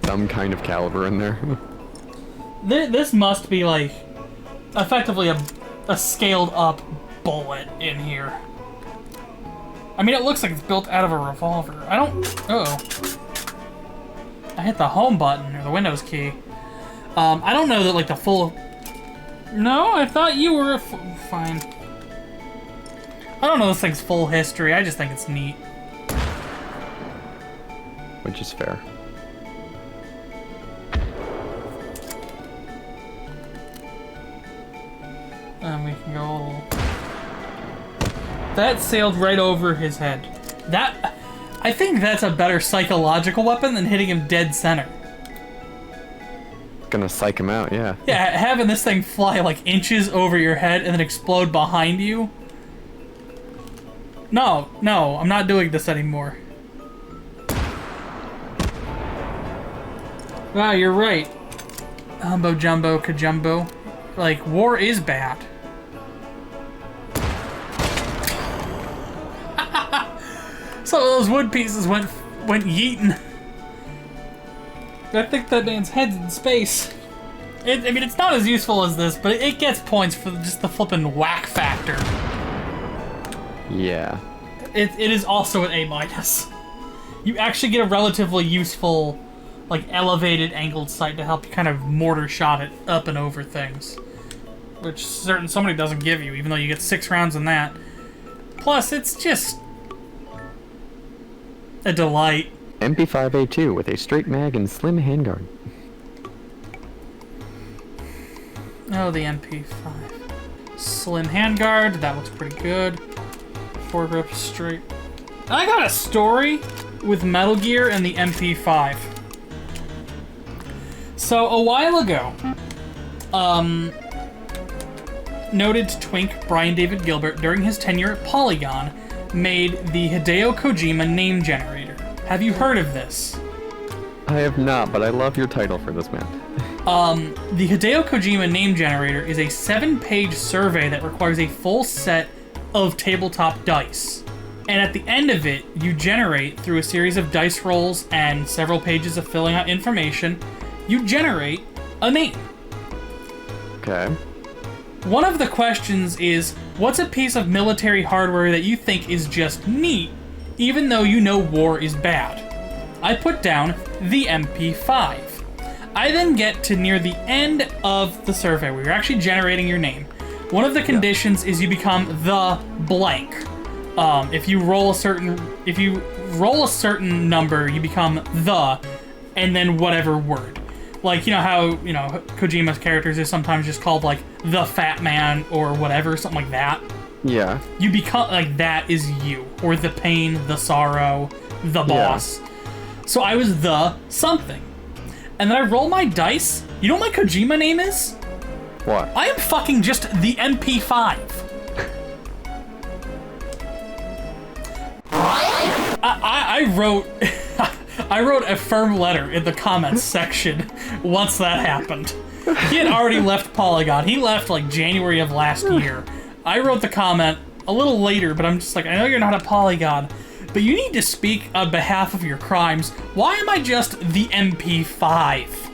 Speaker 2: some kind of caliber in there.
Speaker 1: This must be, like, effectively a scaled-up bullet in here. I mean, it looks like it's built out of a revolver. I don't... Uh-oh. I hit the home button, or the Windows key. I don't know that, like, the full... No, I thought you were... Fine. I don't know this thing's full history, I just think it's neat.
Speaker 2: Which is fair.
Speaker 1: And we can go a little... That sailed right over his head. That... I think that's a better psychological weapon than hitting him dead center.
Speaker 2: Gonna psych him out, yeah.
Speaker 1: Yeah, having this thing fly like inches over your head and then explode behind you. No, I'm not doing this anymore. Wow, you're right. Humbo jumbo kajumbo. Like, war is bad. Some of those wood pieces went yeeting. I think that man's head's in space. I mean, it's not as useful as this, but it gets points for just the flippin' whack factor.
Speaker 2: Yeah.
Speaker 1: It is also an A-. You actually get a relatively useful, like, elevated angled sight to help you kind of mortar shot it up and over things. Which somebody doesn't give you, even though you get 6 rounds in that. Plus, it's just... a delight.
Speaker 2: MP5A2 with a straight mag and slim handguard.
Speaker 1: Oh, the MP5. Slim handguard, that looks pretty good. Foregrip straight. I got a story with Metal Gear and the MP5. So, a while ago, noted twink Brian David Gilbert, during his tenure at Polygon, made the Hideo Kojima name generator. Have you heard of this?
Speaker 2: I have not, but I love your title for this, man.
Speaker 1: The Hideo Kojima name generator is a 7-page survey that requires a full set of tabletop dice. And at the end of it, you generate, through a series of dice rolls and several pages of filling out information, you generate a name.
Speaker 2: Okay.
Speaker 1: One of the questions is, what's a piece of military hardware that you think is just neat, even though you know war is bad? I put down the MP5. I then get to near the end of the survey where you're actually generating your name. One of the conditions is you become the blank. If you roll a certain number, you become the, and then whatever word. Like, you know how, Kojima's characters is sometimes just called, like, the Fat Man or whatever, something like that.
Speaker 2: Yeah.
Speaker 1: You become, like, that is you. Or the pain, the sorrow, the boss. Yeah. So I was the something. And then I roll my dice. You know what my Kojima name is?
Speaker 2: What?
Speaker 1: I am fucking just the MP5. I wrote... I wrote a firm letter in the comments section once that happened. He had already left Polygon. He left, like, January of last year. I wrote the comment a little later, but I'm just like, I know you're not a Polygon, but you need to speak on behalf of your crimes. Why am I just the MP5?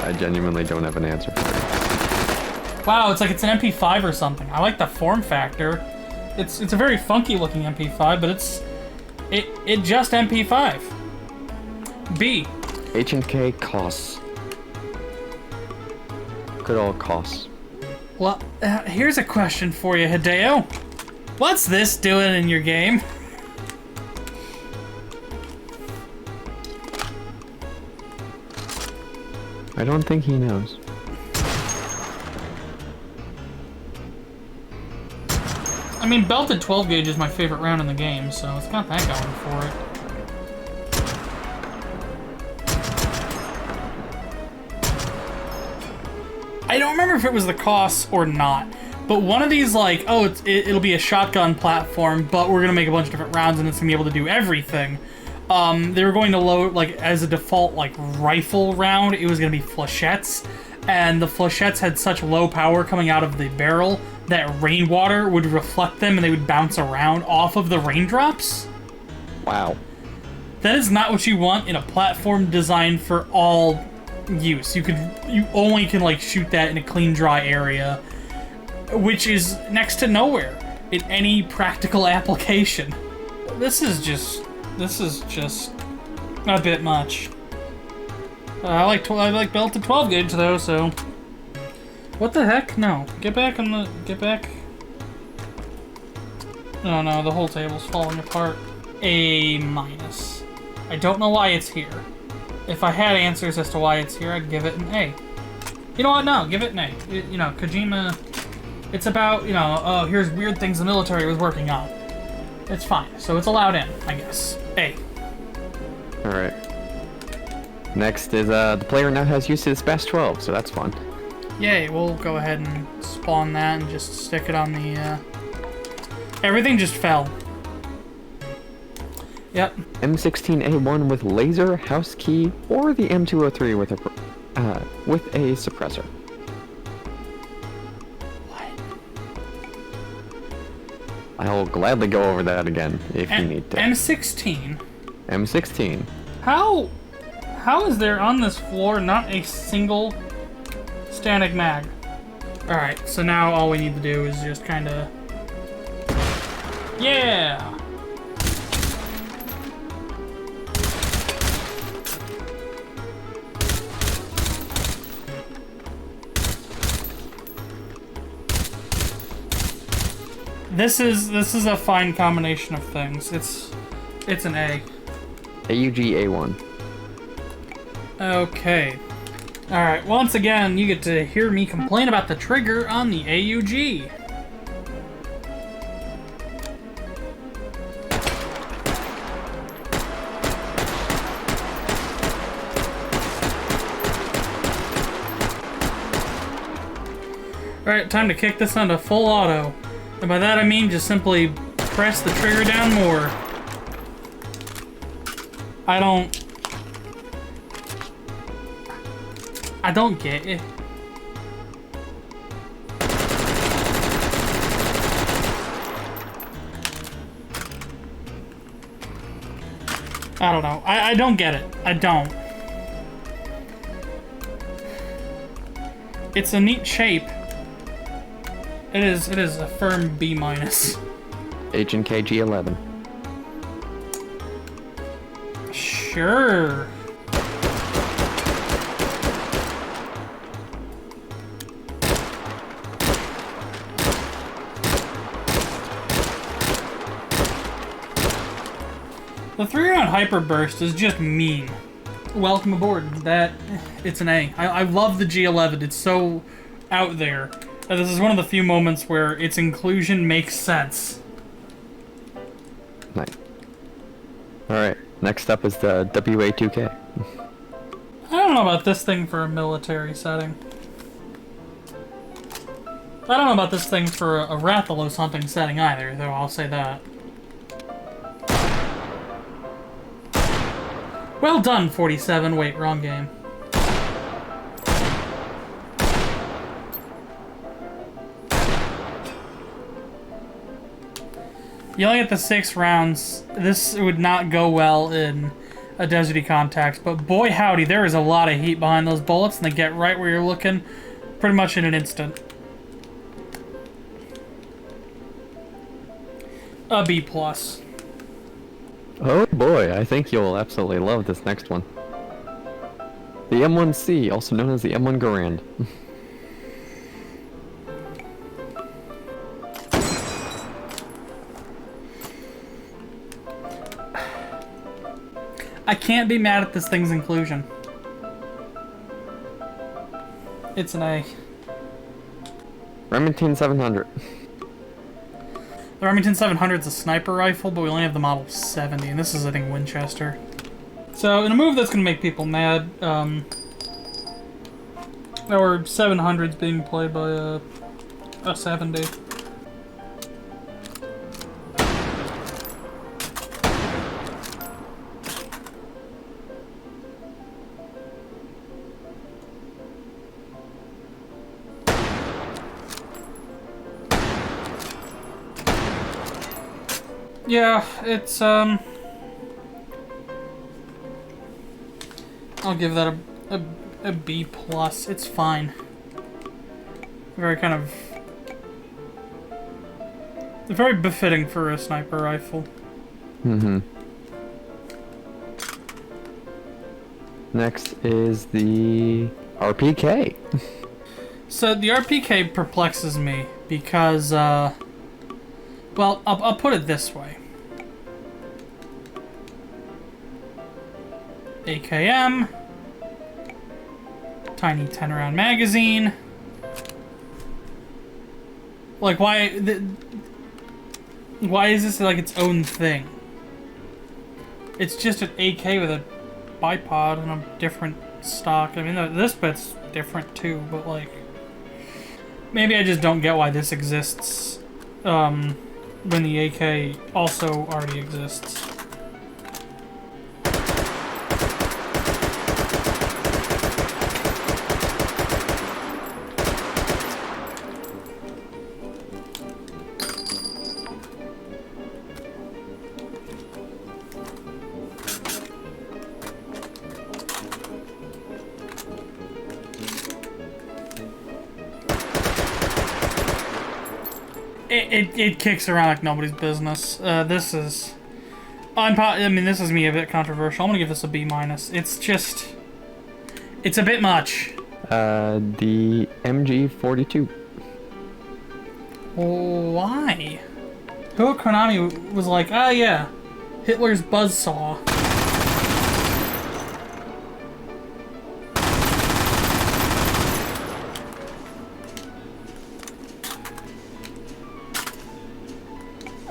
Speaker 2: I genuinely don't have an answer for it.
Speaker 1: Wow, it's like it's an MP5 or something. I like the form factor. It's a very funky looking MP5, but it just MP5. B.
Speaker 2: H&K costs. Good old costs.
Speaker 1: Well, here's a question for you, Hideo. What's this doing in your game?
Speaker 2: I don't think he knows.
Speaker 1: I mean, belted 12 gauge is my favorite round in the game, so it's got that going for don't remember if it was the cost or not, but one of these, like, oh, it'll be a shotgun platform, but we're gonna make a bunch of different rounds and it's gonna be able to do everything. They were going to load, like, as a default, like, rifle round, it was gonna be flechettes, and the flechettes had such low power coming out of the barrel that rainwater would reflect them and they would bounce around off of the raindrops.
Speaker 2: Wow.
Speaker 1: That is not what you want in a platform designed for all use. You only can, like, shoot that in a clean, dry area, which is next to nowhere in any practical application. This is just a bit much. I like belted 12 gauge though, so. What the heck? No. Get back. Oh no, the whole table's falling apart. A minus. I don't know why it's here. If I had answers as to why it's here, I'd give it an A. You know what? No, give it an A. You know, Kojima, it's about, you know, oh, here's weird things the military was working on. It's fine. So it's allowed in, I guess. A.
Speaker 2: Alright. Next is, the player now has used his best 12, so that's fun.
Speaker 1: Yay, we'll go ahead and spawn that and just stick it on the, Everything just fell. Yep.
Speaker 2: M16A1 with laser, house key, or the M203 with a suppressor.
Speaker 1: What?
Speaker 2: I'll gladly go over that again if you need to.
Speaker 1: M16?
Speaker 2: M16.
Speaker 1: How is there on this floor not a single static mag? Alright, so now all we need to do is just kinda... Yeah! This is a fine combination of things. It's an A.
Speaker 2: AUG A1.
Speaker 1: Okay. Alright, once again, you get to hear me complain about the trigger on the AUG. Alright, time to kick this onto full auto. And by that I mean just simply press the trigger down more. I don't get it. I don't know. I don't get it. I don't. It's a neat shape. It is a firm B minus.
Speaker 2: Agent KG11.
Speaker 1: Sure. The 3-round hyper burst is just mean. Welcome aboard. It's an A. I love the G11. It's so out there. This is one of the few moments where its inclusion makes sense.
Speaker 2: Nice. Alright, next up is the WA2K.
Speaker 1: I don't know about this thing for a military setting. I don't know about this thing for a Rathalos hunting setting either, though I'll say that. Well done, 47. Wait, wrong game. You only get the 6 rounds. This would not go well in a deserty contact, but boy howdy, there is a lot of heat behind those bullets, and they get right where you're looking pretty much in an instant. A B+.
Speaker 2: Oh boy, I think you'll absolutely love this next one. The M1C, also known as the M1 Garand.
Speaker 1: I can't be mad at this thing's inclusion. It's an A.
Speaker 2: Remington 700.
Speaker 1: The Remington 700 is a sniper rifle, but we only have the model 70, and this is, I think, Winchester. So, in a move that's going to make people mad, Or 700's being played by a 70. Yeah, it's, I'll give that a B+. It's fine. Very kind of... very befitting for a sniper rifle.
Speaker 2: Mm-hmm. Next is the RPK.
Speaker 1: So the RPK perplexes me because, well, I'll put it this way. AKM, tiny 10-round magazine. Like, why is this like its own thing? It's just an AK with a bipod and a different stock. I mean, this bit's different too, but like, maybe I just don't get why this exists when the AK also already exists. It kicks around like nobody's business. This is... I mean, this is me a bit controversial. I'm gonna give this a B-. It's just... it's a bit much.
Speaker 2: The MG42.
Speaker 1: Why? Who at Konami was like, ah, yeah, Hitler's buzzsaw.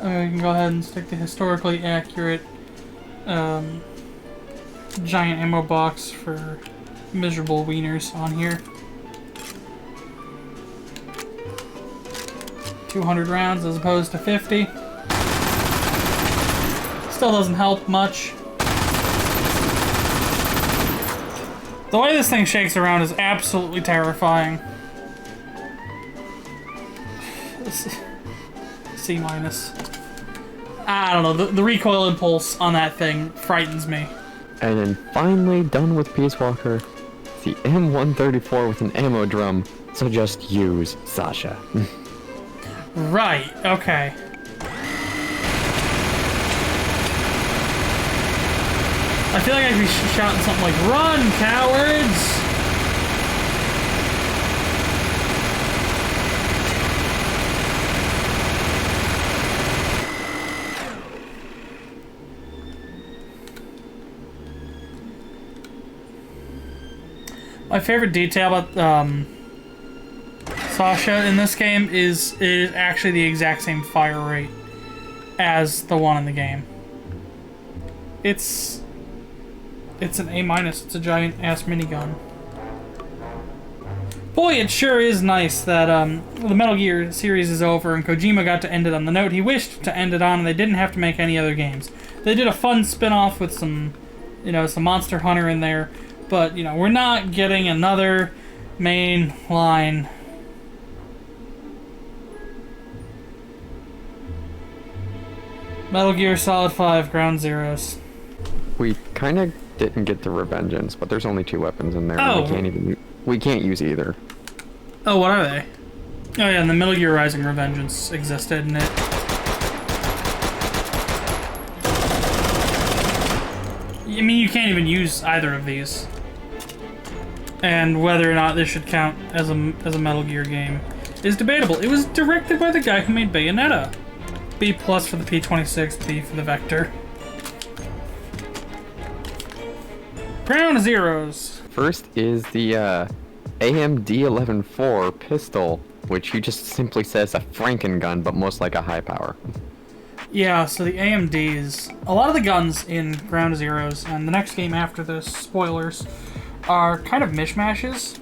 Speaker 1: We can go ahead and stick the historically accurate giant ammo box for miserable wieners on here. 200 rounds as opposed to 50. Still doesn't help much. The way this thing shakes around is absolutely terrifying. C-. I don't know, the recoil impulse on that thing frightens me.
Speaker 2: And then finally done with Peace Walker, the M134 with an ammo drum. So just use Sasha.
Speaker 1: Right, okay. I feel like I could be shouting something like, "Run, cowards!" My favorite detail about Sasha in this game is it is actually the exact same fire rate as the one in the game. It's an A-. It's a giant ass minigun. Boy, it sure is nice that the Metal Gear series is over and Kojima got to end it on the note he wished to end it on, and they didn't have to make any other games. They did a fun spin-off with some, you know, some Monster Hunter in there. But, you know, we're not getting another main line. Metal Gear Solid 5 Ground Zeroes.
Speaker 2: We kind of didn't get to Revengence, but there's only 2 weapons in there.
Speaker 1: Oh.
Speaker 2: We can't use either.
Speaker 1: Oh, what are they? Oh yeah, and the Metal Gear Rising Revengeance existed in it. I mean, you can't even use either of these. And whether or not this should count as a Metal Gear game is debatable. It was directed by the guy who made Bayonetta. B+ for the P26, B for the Vector. Ground Zeroes.
Speaker 2: First is the AMD-11-4 pistol, which you just simply says a Franken gun, but most like a high power.
Speaker 1: Yeah, so the AMDs, a lot of the guns in Ground Zeroes and the next game after this, spoilers, are kind of mishmashes.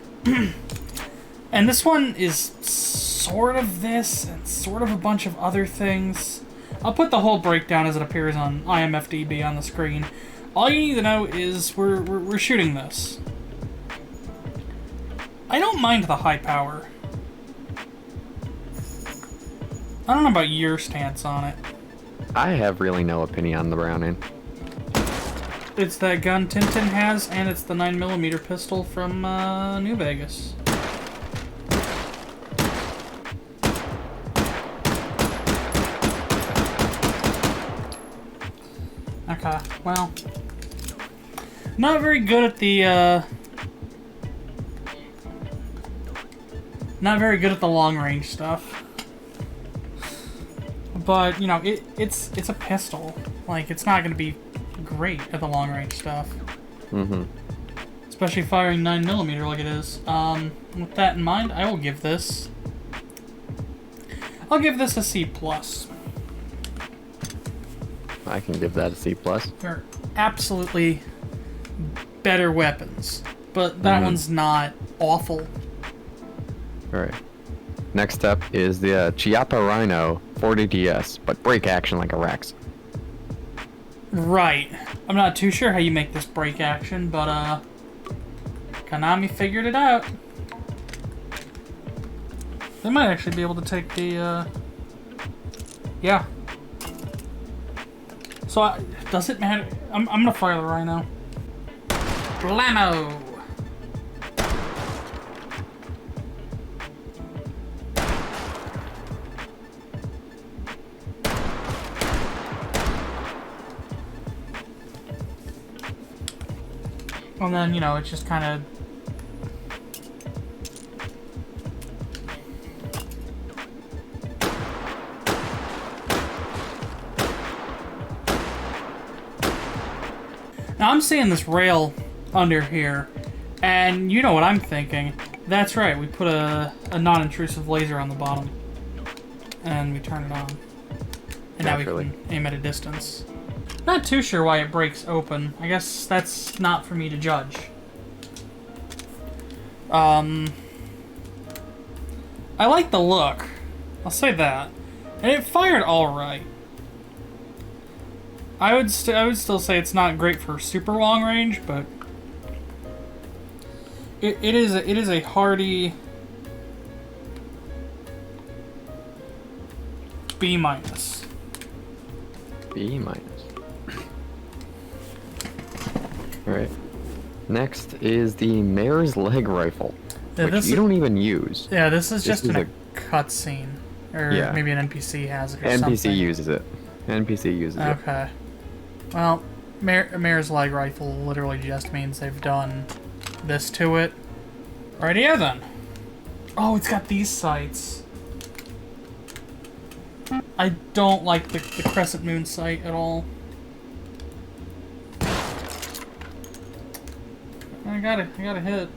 Speaker 1: And this one is sort of this and sort of a bunch of other things. I'll put the whole breakdown as it appears on IMFDB on the screen. All you need to know is we're shooting this. I don't mind the high power. I don't know about your stance on it.
Speaker 2: I have really no opinion on the Browning.
Speaker 1: It's that gun Tintin has, and it's the 9mm pistol from New Vegas. Okay, well, not very good at the long range stuff. But you know, it's a pistol. Like, it's not gonna be great at the long range stuff.
Speaker 2: Mm-hmm.
Speaker 1: Especially firing 9mm like it is. With that in mind, I'll give this a C+.
Speaker 2: I can give that a C+.
Speaker 1: They're absolutely better weapons, but that one's not awful.
Speaker 2: Alright. Next up is the Chiappa Rhino 40DS, but break action like a Rex.
Speaker 1: Right. I'm not too sure how you make this break action, but Konami figured it out. They might actually be able to take the yeah. So, does it matter? I'm gonna fire the Rhino. Blammo! And then, you know, it's just kind of... Now, I'm seeing this rail under here, and you know what I'm thinking. That's right, we put a non-intrusive laser on the bottom. And we turn it on. And
Speaker 2: Naturally.
Speaker 1: now we can aim at a distance. Not too sure why it breaks open. I guess that's not for me to judge. I like the look. I'll say that. And it fired alright. I would still say it's not great for super long range, but it is a hardy B-.
Speaker 2: B-. Alright. Next is the Mare's Leg Rifle, which you don't even use.
Speaker 1: Yeah, this is just in a cutscene. Or maybe an NPC has it or something.
Speaker 2: NPC uses it. NPC uses it.
Speaker 1: Okay. Well, Mare's Leg Rifle literally just means they've done this to it. Rightio then. Oh, it's got these sights. I don't like the crescent moon sight at all. I got a hit.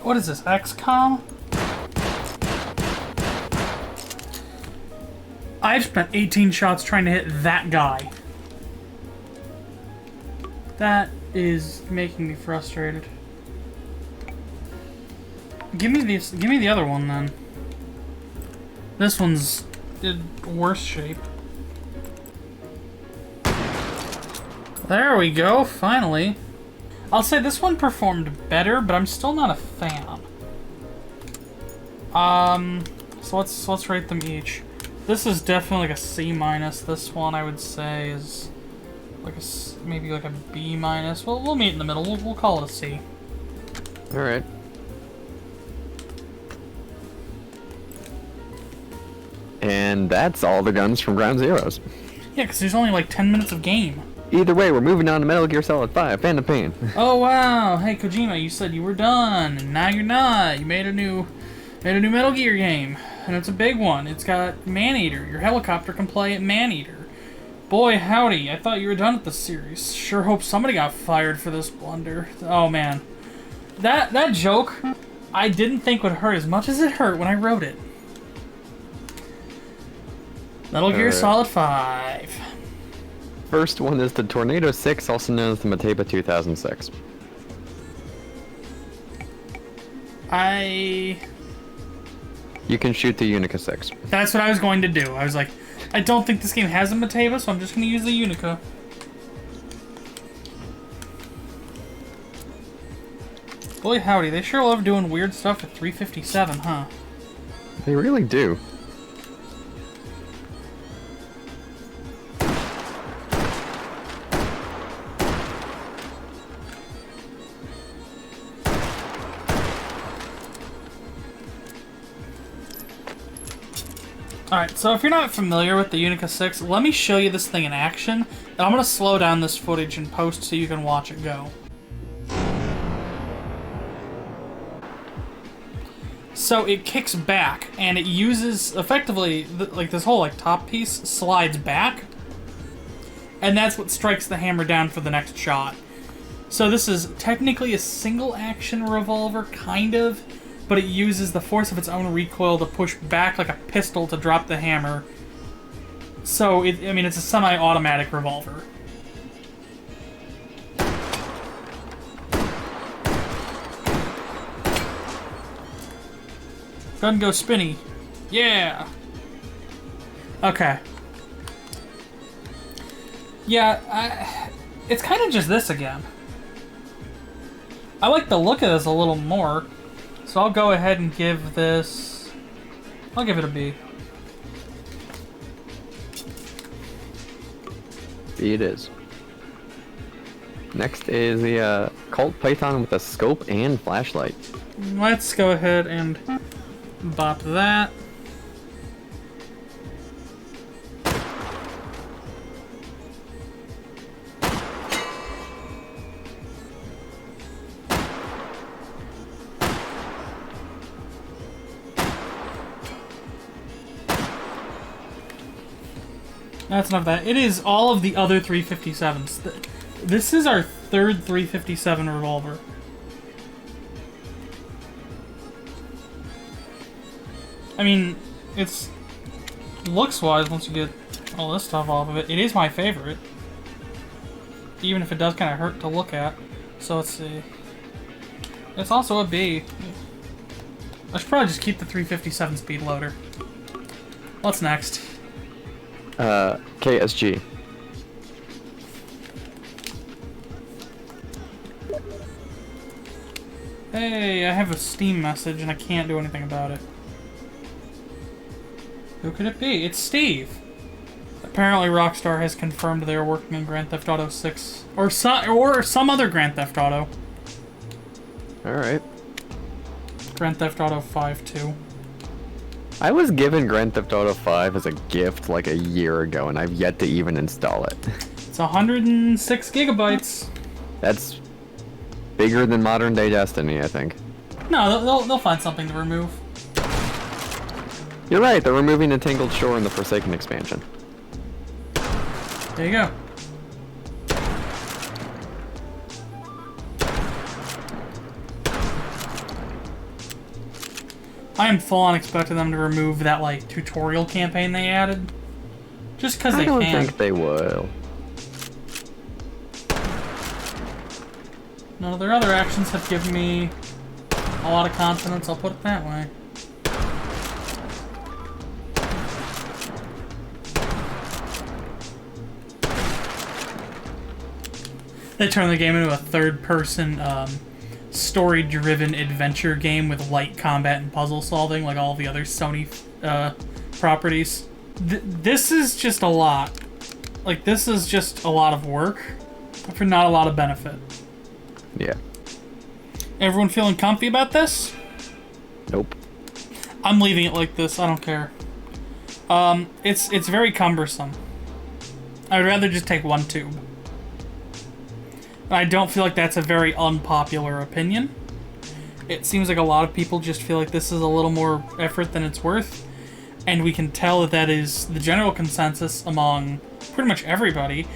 Speaker 1: What is this, XCOM? I've spent 18 shots trying to hit that guy. That is making me frustrated. Give me the other one then. This one's in worse shape. There we go, finally. I'll say this one performed better, but I'm still not a fan. So let's rate them each. This is definitely like a C-. This one I would say is like maybe like a B-. We'll meet in the middle. We'll call it a C.
Speaker 2: All right. And that's all the guns from Ground Zeroes.
Speaker 1: Yeah, because there's only like 10 minutes of game.
Speaker 2: Either way, we're moving on to Metal Gear Solid 5, Phantom Pain.
Speaker 1: Oh wow! Hey Kojima, you said you were done, and now you're not. You made a new Metal Gear game. and it's a big one. It's got Maneater. Your helicopter can play at Maneater. Boy, howdy, I thought you were done with the series. Sure hope somebody got fired for this blunder. Oh, man. That joke, I didn't think would hurt as much as it hurt when I wrote it. Metal Gear Solid 5.
Speaker 2: First one is the Tornado 6, also known as the Mateba 2006. You can shoot the Unica 6.
Speaker 1: That's what I was going to do. I was like, I don't think this game has a Mateba, so I'm just going to use the Unica. Boy howdy, they sure love doing weird stuff with 357, huh?
Speaker 2: They really do.
Speaker 1: Alright, so if you're not familiar with the Unica 6, let me show you this thing in action. And I'm going to slow down this footage and post so you can watch it go. So it kicks back, and it uses, effectively, like this whole top piece slides back. And that's what strikes the hammer down for the next shot. So this is technically a single action revolver, kind of. But it uses the force of its own recoil to push back like a pistol to drop the hammer. So, I mean, it's a semi-automatic revolver. Gun go spinny. Yeah! Okay. Yeah, it's kind of just this again. I like the look of this a little more. So I'll go ahead and give this... I'll give it a B.
Speaker 2: B it is. Next is the Colt Python with a scope and flashlight.
Speaker 1: Let's go ahead and bop that. That's enough of that. It is all of the other 357s. This is our third 357 revolver. I mean, it's looks-wise, once you get all this stuff off of it, it is my favorite. Even if it does kind of hurt to look at. So let's see. It's also a B. I should probably just keep the 357 speed loader. What's next?
Speaker 2: KSG.
Speaker 1: Hey, I have a Steam message and I can't do anything about it. Who could it be? It's Steve! Apparently Rockstar has confirmed they are working on Grand Theft Auto 6. Or some other Grand Theft Auto.
Speaker 2: Alright.
Speaker 1: Grand Theft Auto 5 too.
Speaker 2: I was given Grand Theft Auto 5 as a gift like a year ago, and I've yet to even install it.
Speaker 1: It's 106 gigabytes.
Speaker 2: That's bigger than modern day Destiny, I think.
Speaker 1: No, they'll find something to remove.
Speaker 2: You're right, they're removing the Tangled Shore in the Forsaken expansion.
Speaker 1: There you go. I am full on expecting them to remove that, tutorial campaign they added. Just because they can.
Speaker 2: I don't think they will.
Speaker 1: None of their other actions have given me a lot of confidence, I'll put it that way. They turned the game into a third-person, story-driven adventure game with light combat and puzzle solving, like all the other Sony properties. This is just a lot. This is just a lot of work for not a lot of benefit.
Speaker 2: Yeah.
Speaker 1: Everyone feeling comfy about this?
Speaker 2: Nope.
Speaker 1: I'm leaving it like this. I don't care. It's very cumbersome. I would rather just take one tube. I don't feel like that's a very unpopular opinion. It seems like a lot of people just feel like this is a little more effort than it's worth. And we can tell that that is the general consensus among pretty much everybody,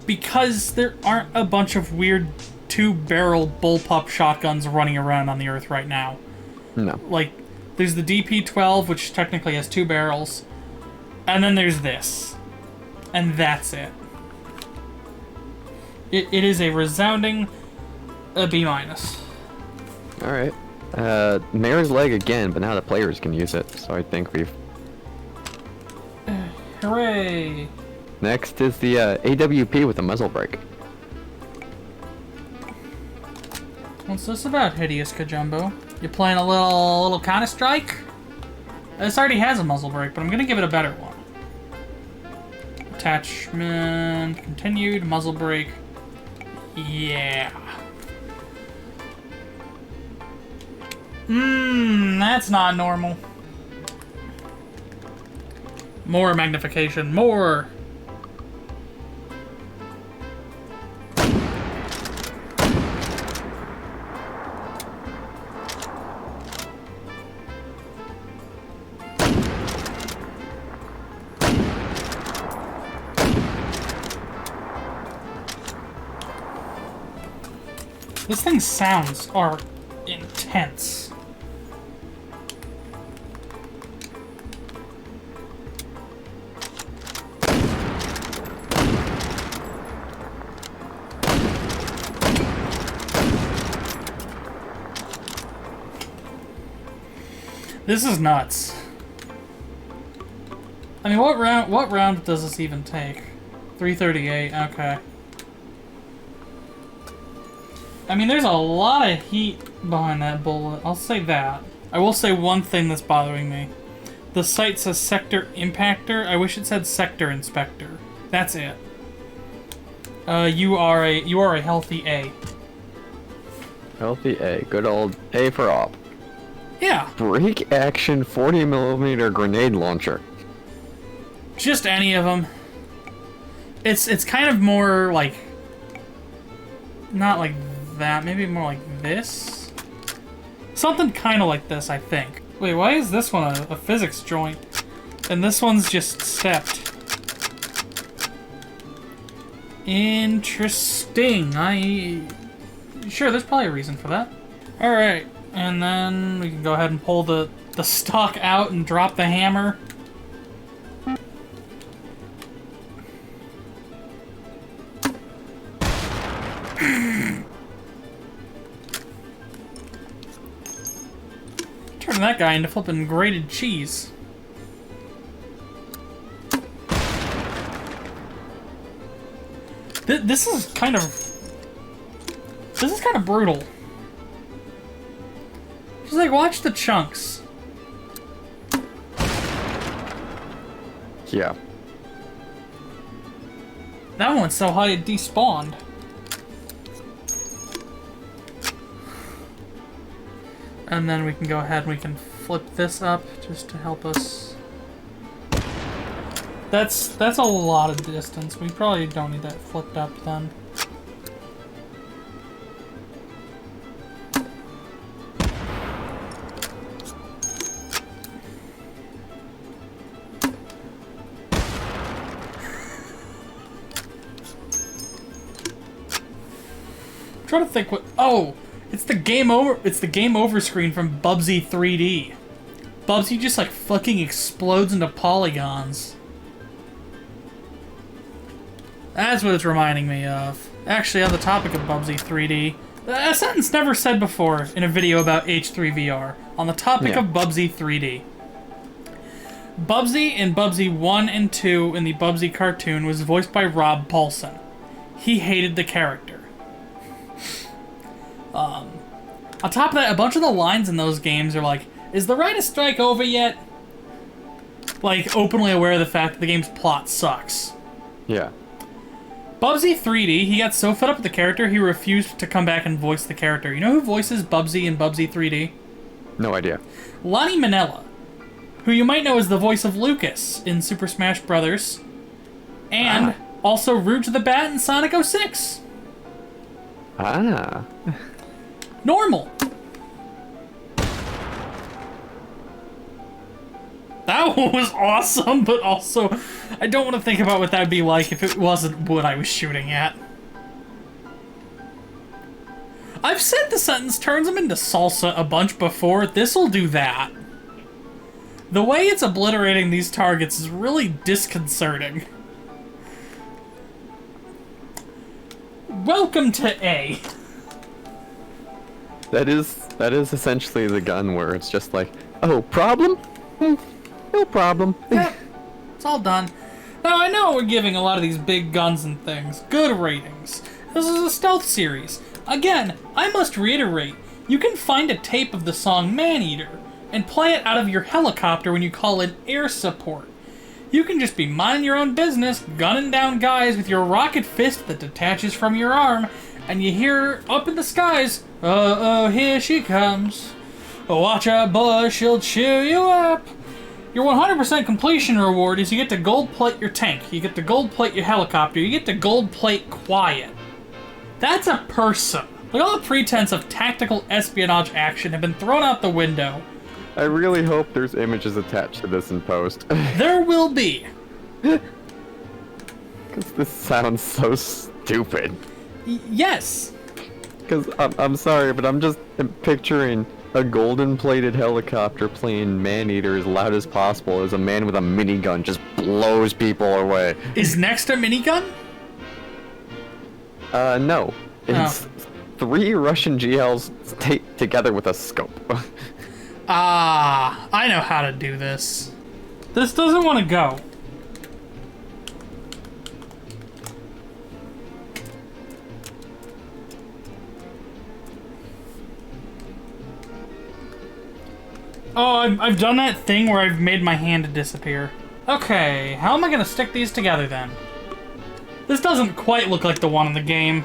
Speaker 1: because there aren't a bunch of weird 2-barrel bullpup shotguns running around on the Earth right now.
Speaker 2: No.
Speaker 1: Like, there's the DP-12, which technically has 2 barrels, and then there's this. And that's it. It is a resounding B-.
Speaker 2: Alright. Mayor's leg again, but now the players can use it, so I think we've...
Speaker 1: Hooray!
Speaker 2: Next is the AWP with the muzzle brake.
Speaker 1: What's this about, Hideous Kajumbo? You playing a little Counter-Strike? This already has a muzzle brake, but I'm gonna give it a better one. Attachment, continued, muzzle brake. Yeah. That's not normal. More magnification, more! This thing's sounds are intense. This is nuts. I mean, what round does this even take? 338, okay. I mean, there's a lot of heat behind that bullet. I'll say that. I will say one thing that's bothering me. The sight says Sector Impactor. I wish it said Sector Inspector. That's it. You are a healthy A.
Speaker 2: Healthy A. Good old A for op.
Speaker 1: Yeah.
Speaker 2: Break action 40mm grenade launcher.
Speaker 1: Just any of them. It's kind of more like... Not like that. Maybe more like this? Something kind of like this, I think. Wait, why is this one a physics joint? And this one's just stepped. Interesting. Sure, there's probably a reason for that. Alright, and then we can go ahead and pull the stock out and drop the hammer. Turn that guy into flipping grated cheese. This is kind of brutal. Just like, watch the chunks.
Speaker 2: Yeah.
Speaker 1: That one went so high it despawned. And then we can go ahead and we can flip this up just to help us. That's a lot of distance. We probably don't need that flipped up then. I'm trying to think what. Oh, it's the game over. It's the game over screen from Bubsy 3D. Bubsy just like fucking explodes into polygons. That's what it's reminding me of. Actually, on the topic of Bubsy 3D, a sentence never said before in a video about H3VR. On the topic of Bubsy 3D. Bubsy in Bubsy 1 and 2 in the Bubsy cartoon was voiced by Rob Paulson. He hated the character. On top of that, a bunch of the lines in those games are like, is the right of strike over yet? Like, openly aware of the fact that the game's plot sucks.
Speaker 2: Yeah.
Speaker 1: Bubsy 3D, he got so fed up with the character, he refused to come back and voice the character. You know who voices Bubsy in Bubsy 3D?
Speaker 2: No idea.
Speaker 1: Lonnie Minella, who you might know as the voice of Lucas in Super Smash Bros. And also Rouge the Bat in Sonic 06.
Speaker 2: Ah.
Speaker 1: Normal. it was awesome, but also I don't want to think about what that would be like if it wasn't what I was shooting at. I've said the sentence turns them into salsa a bunch before. This'll do that. The way it's obliterating these targets is really disconcerting. Welcome to A.
Speaker 2: That is essentially the gun where it's just like, oh, problem? No problem.
Speaker 1: Yeah, it's all done. Now, I know we're giving a lot of these big guns and things good ratings. This is a stealth series. Again, I must reiterate, you can find a tape of the song Man-Eater and play it out of your helicopter when you call in air support. You can just be minding your own business, gunning down guys with your rocket fist that detaches from your arm, and you hear up in the skies, uh-oh, here she comes. Watch out, boy, she'll chew you up. Your 100% completion reward is you get to gold plate your tank, you get to gold plate your helicopter, you get to gold plate quiet. That's a person. Like, all the pretense of tactical espionage action have been thrown out the window.
Speaker 2: I really hope there's images attached to this in post.
Speaker 1: There will be.
Speaker 2: Because this sounds so stupid.
Speaker 1: Yes.
Speaker 2: Because I'm sorry, but I'm just picturing a golden-plated helicopter playing Man-Eater as loud as possible as a man with a minigun just blows people away.
Speaker 1: Is next a minigun?
Speaker 2: No. It's 3 Russian GLs taped together with a scope.
Speaker 1: Ah, I know how to do this. This doesn't want to go. Oh, I've done that thing where I've made my hand disappear. Okay, how am I gonna stick these together then? This doesn't quite look like the one in the game.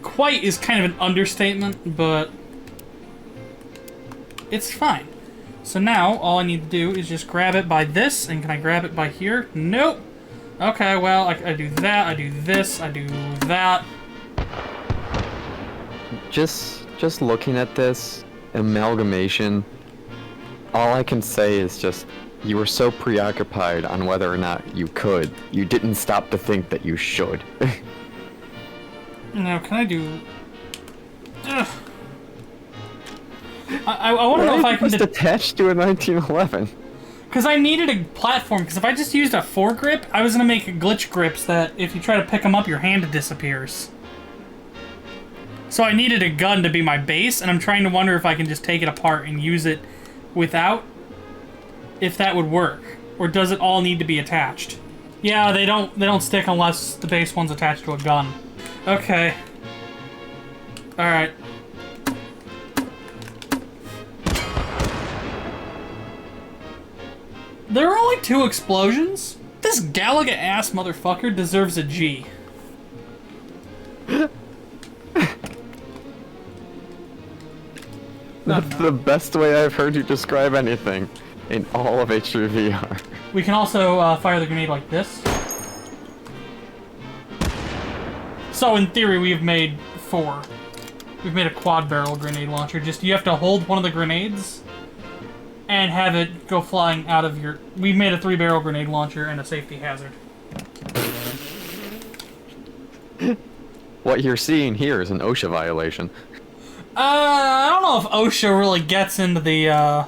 Speaker 1: Quite is kind of an understatement, but it's fine. So now, all I need to do is just grab it by this, and can I grab it by here? Nope. Okay, well, I do that, I do this, I do that.
Speaker 2: Just looking at this amalgamation, all I can say is just, you were so preoccupied on whether or not you could, you didn't stop to think that you should.
Speaker 1: Now, can I do... Ugh. I want to know if I can...
Speaker 2: just attached to a 1911.
Speaker 1: Because I needed a platform, because if I just used a foregrip, I was going to make glitch grips that if you try to pick them up, your hand disappears. So I needed a gun to be my base, and I'm trying to wonder if I can just take it apart and use it without, if that would work. Or does it all need to be attached? Yeah, they don't stick unless the base one's attached to a gun. Okay. Alright. There are only 2 explosions? This Galaga-ass motherfucker deserves a G.
Speaker 2: That's the best way I've heard you describe anything in all of H3VR.
Speaker 1: We can also fire the grenade like this. So in theory, we've made 4. We've made a quad barrel grenade launcher. Just you have to hold one of the grenades and have it go flying out of your... We've made a 3-barrel grenade launcher and a safety hazard.
Speaker 2: What you're seeing here is an OSHA violation.
Speaker 1: I don't know if OSHA really gets into the,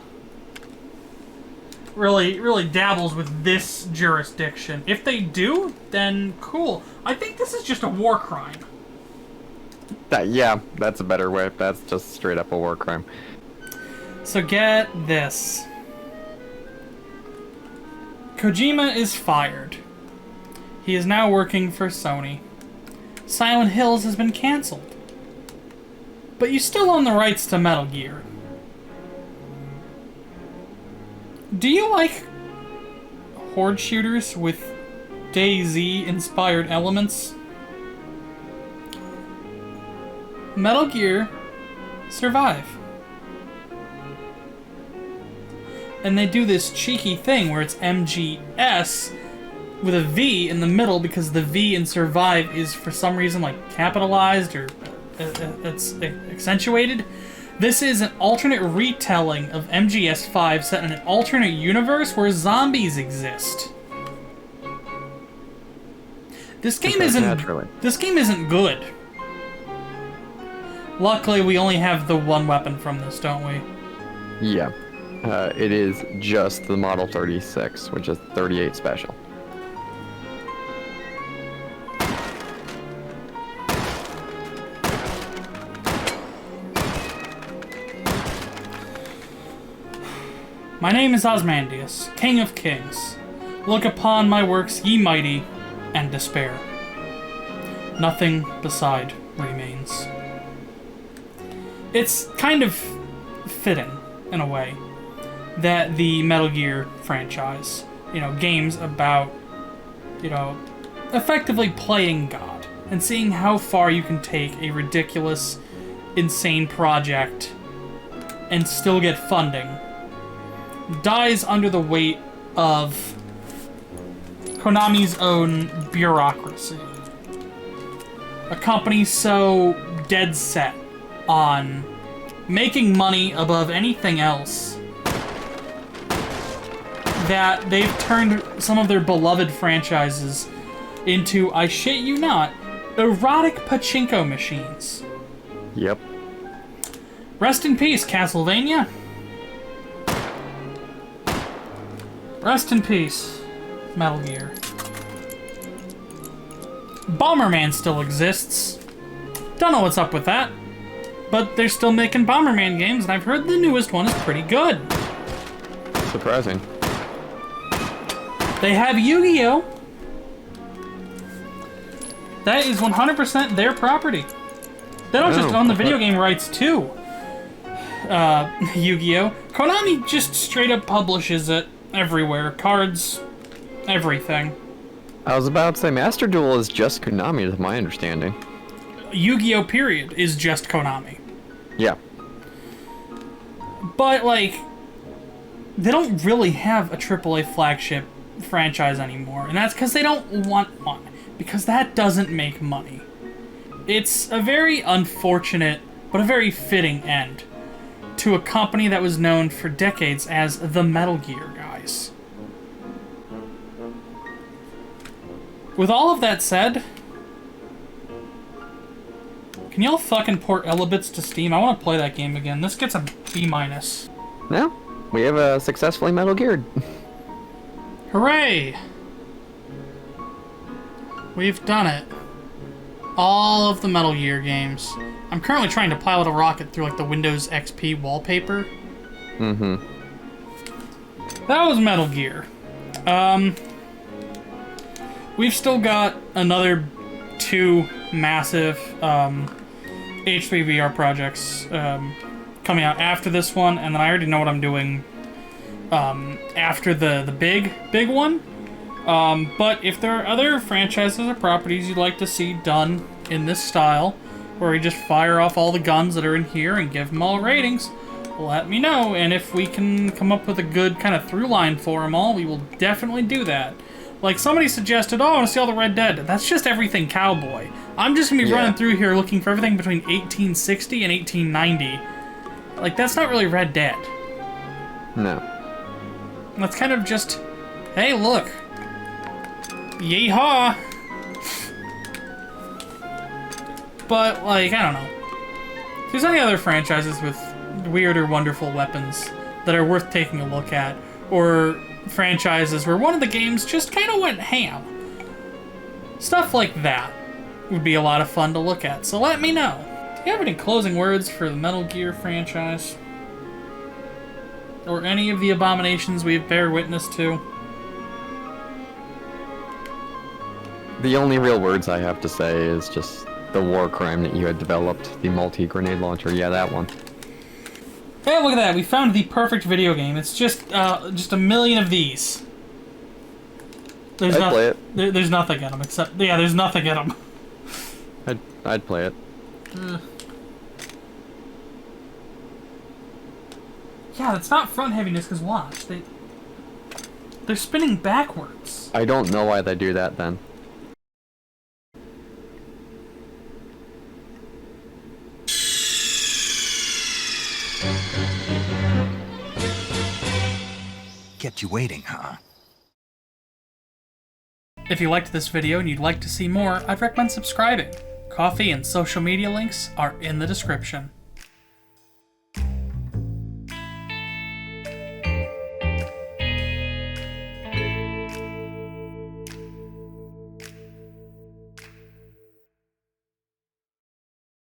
Speaker 1: really dabbles with this jurisdiction. If they do, then cool. I think this is just a war crime.
Speaker 2: Yeah, that's a better way. That's just straight up a war crime.
Speaker 1: So get this. Kojima is fired. He is now working for Sony. Silent Hills has been cancelled. But you still own the rights to Metal Gear. Do you like horde shooters with DayZ-inspired elements? Metal Gear Survive. And they do this cheeky thing where it's MGS with a V in the middle because the V in Survive is for some reason like capitalized or it's accentuated. This is an alternate retelling of MGS5 set in an alternate universe where zombies exist. This game isn't good. Luckily, we only have the one weapon from this, don't we?
Speaker 2: Yeah. It is just the Model 36, which is 38 special.
Speaker 1: My name is Osmandius, King of Kings. Look upon my works, ye mighty, and despair. Nothing beside remains. It's kind of fitting, in a way, that the Metal Gear franchise, games about, effectively playing God and seeing how far you can take a ridiculous, insane project and still get funding, dies under the weight of Konami's own bureaucracy. A company so dead set on making money above anything else that they've turned some of their beloved franchises into, I shit you not, erotic pachinko machines.
Speaker 2: Yep.
Speaker 1: Rest in peace, Castlevania. Rest in peace, Metal Gear. Bomberman still exists. Don't know what's up with that. But they're still making Bomberman games, and I've heard the newest one is pretty good.
Speaker 2: Surprising.
Speaker 1: They have Yu-Gi-Oh! That is 100% their property. They don't just own the video game rights to Yu-Gi-Oh! Konami just straight up publishes it everywhere. Cards, everything.
Speaker 2: I was about to say, Master Duel is just Konami, to my understanding.
Speaker 1: Yu-Gi-Oh! Period is just Konami.
Speaker 2: Yeah.
Speaker 1: But, like, they don't really have a AAA flagship franchise anymore, and that's because they don't want one, because that doesn't make money. It's a very unfortunate, but a very fitting end to a company that was known for decades as the Metal Gear guys. With all of that said, can y'all fucking port Elebits to Steam? I want to play that game again. This gets a B-.
Speaker 2: No, we have successfully Metal Geared.
Speaker 1: Hooray! We've done it. All of the Metal Gear games. I'm currently trying to pilot a rocket through, like, the Windows XP wallpaper.
Speaker 2: Mm-hmm.
Speaker 1: That was Metal Gear. We've still got another 2 massive H3VR projects coming out after this one, and then I already know what I'm doing after the big one. But if there are other franchises or properties you'd like to see done in this style, where we just fire off all the guns that are in here and give them all ratings, let me know, and if we can come up with a good kind of through line for them all, we will definitely do that. Like, somebody suggested, oh, I want to see all the Red Dead. That's just everything cowboy. I'm just going to be running through here looking for everything between 1860 and 1890. Like, that's not really Red Dead.
Speaker 2: No.
Speaker 1: That's kind of just, hey, look. Yeehaw! But, like, I don't know. If there's any other franchises with weird or wonderful weapons that are worth taking a look at, or franchises where one of the games just kind of went ham, stuff like that would be a lot of fun to look at, so let me know. Do you have any closing words for the Metal Gear franchise? Or any of the abominations we've bear witness to?
Speaker 2: The only real words I have to say is just the war crime that you had developed, the multi-grenade launcher. Yeah, that one.
Speaker 1: Hey, look at that! We found the perfect video game. It's just a million of these. There's
Speaker 2: I'd play it.
Speaker 1: There's nothing in them except there's nothing in them.
Speaker 2: I'd play it.
Speaker 1: Yeah, that's not front heaviness. Cause watch, they're spinning backwards.
Speaker 2: I don't know why they do that then.
Speaker 3: kept you waiting, huh?
Speaker 1: If you liked this video and you'd like to see more, I'd recommend subscribing. Coffee and social media links are in the description.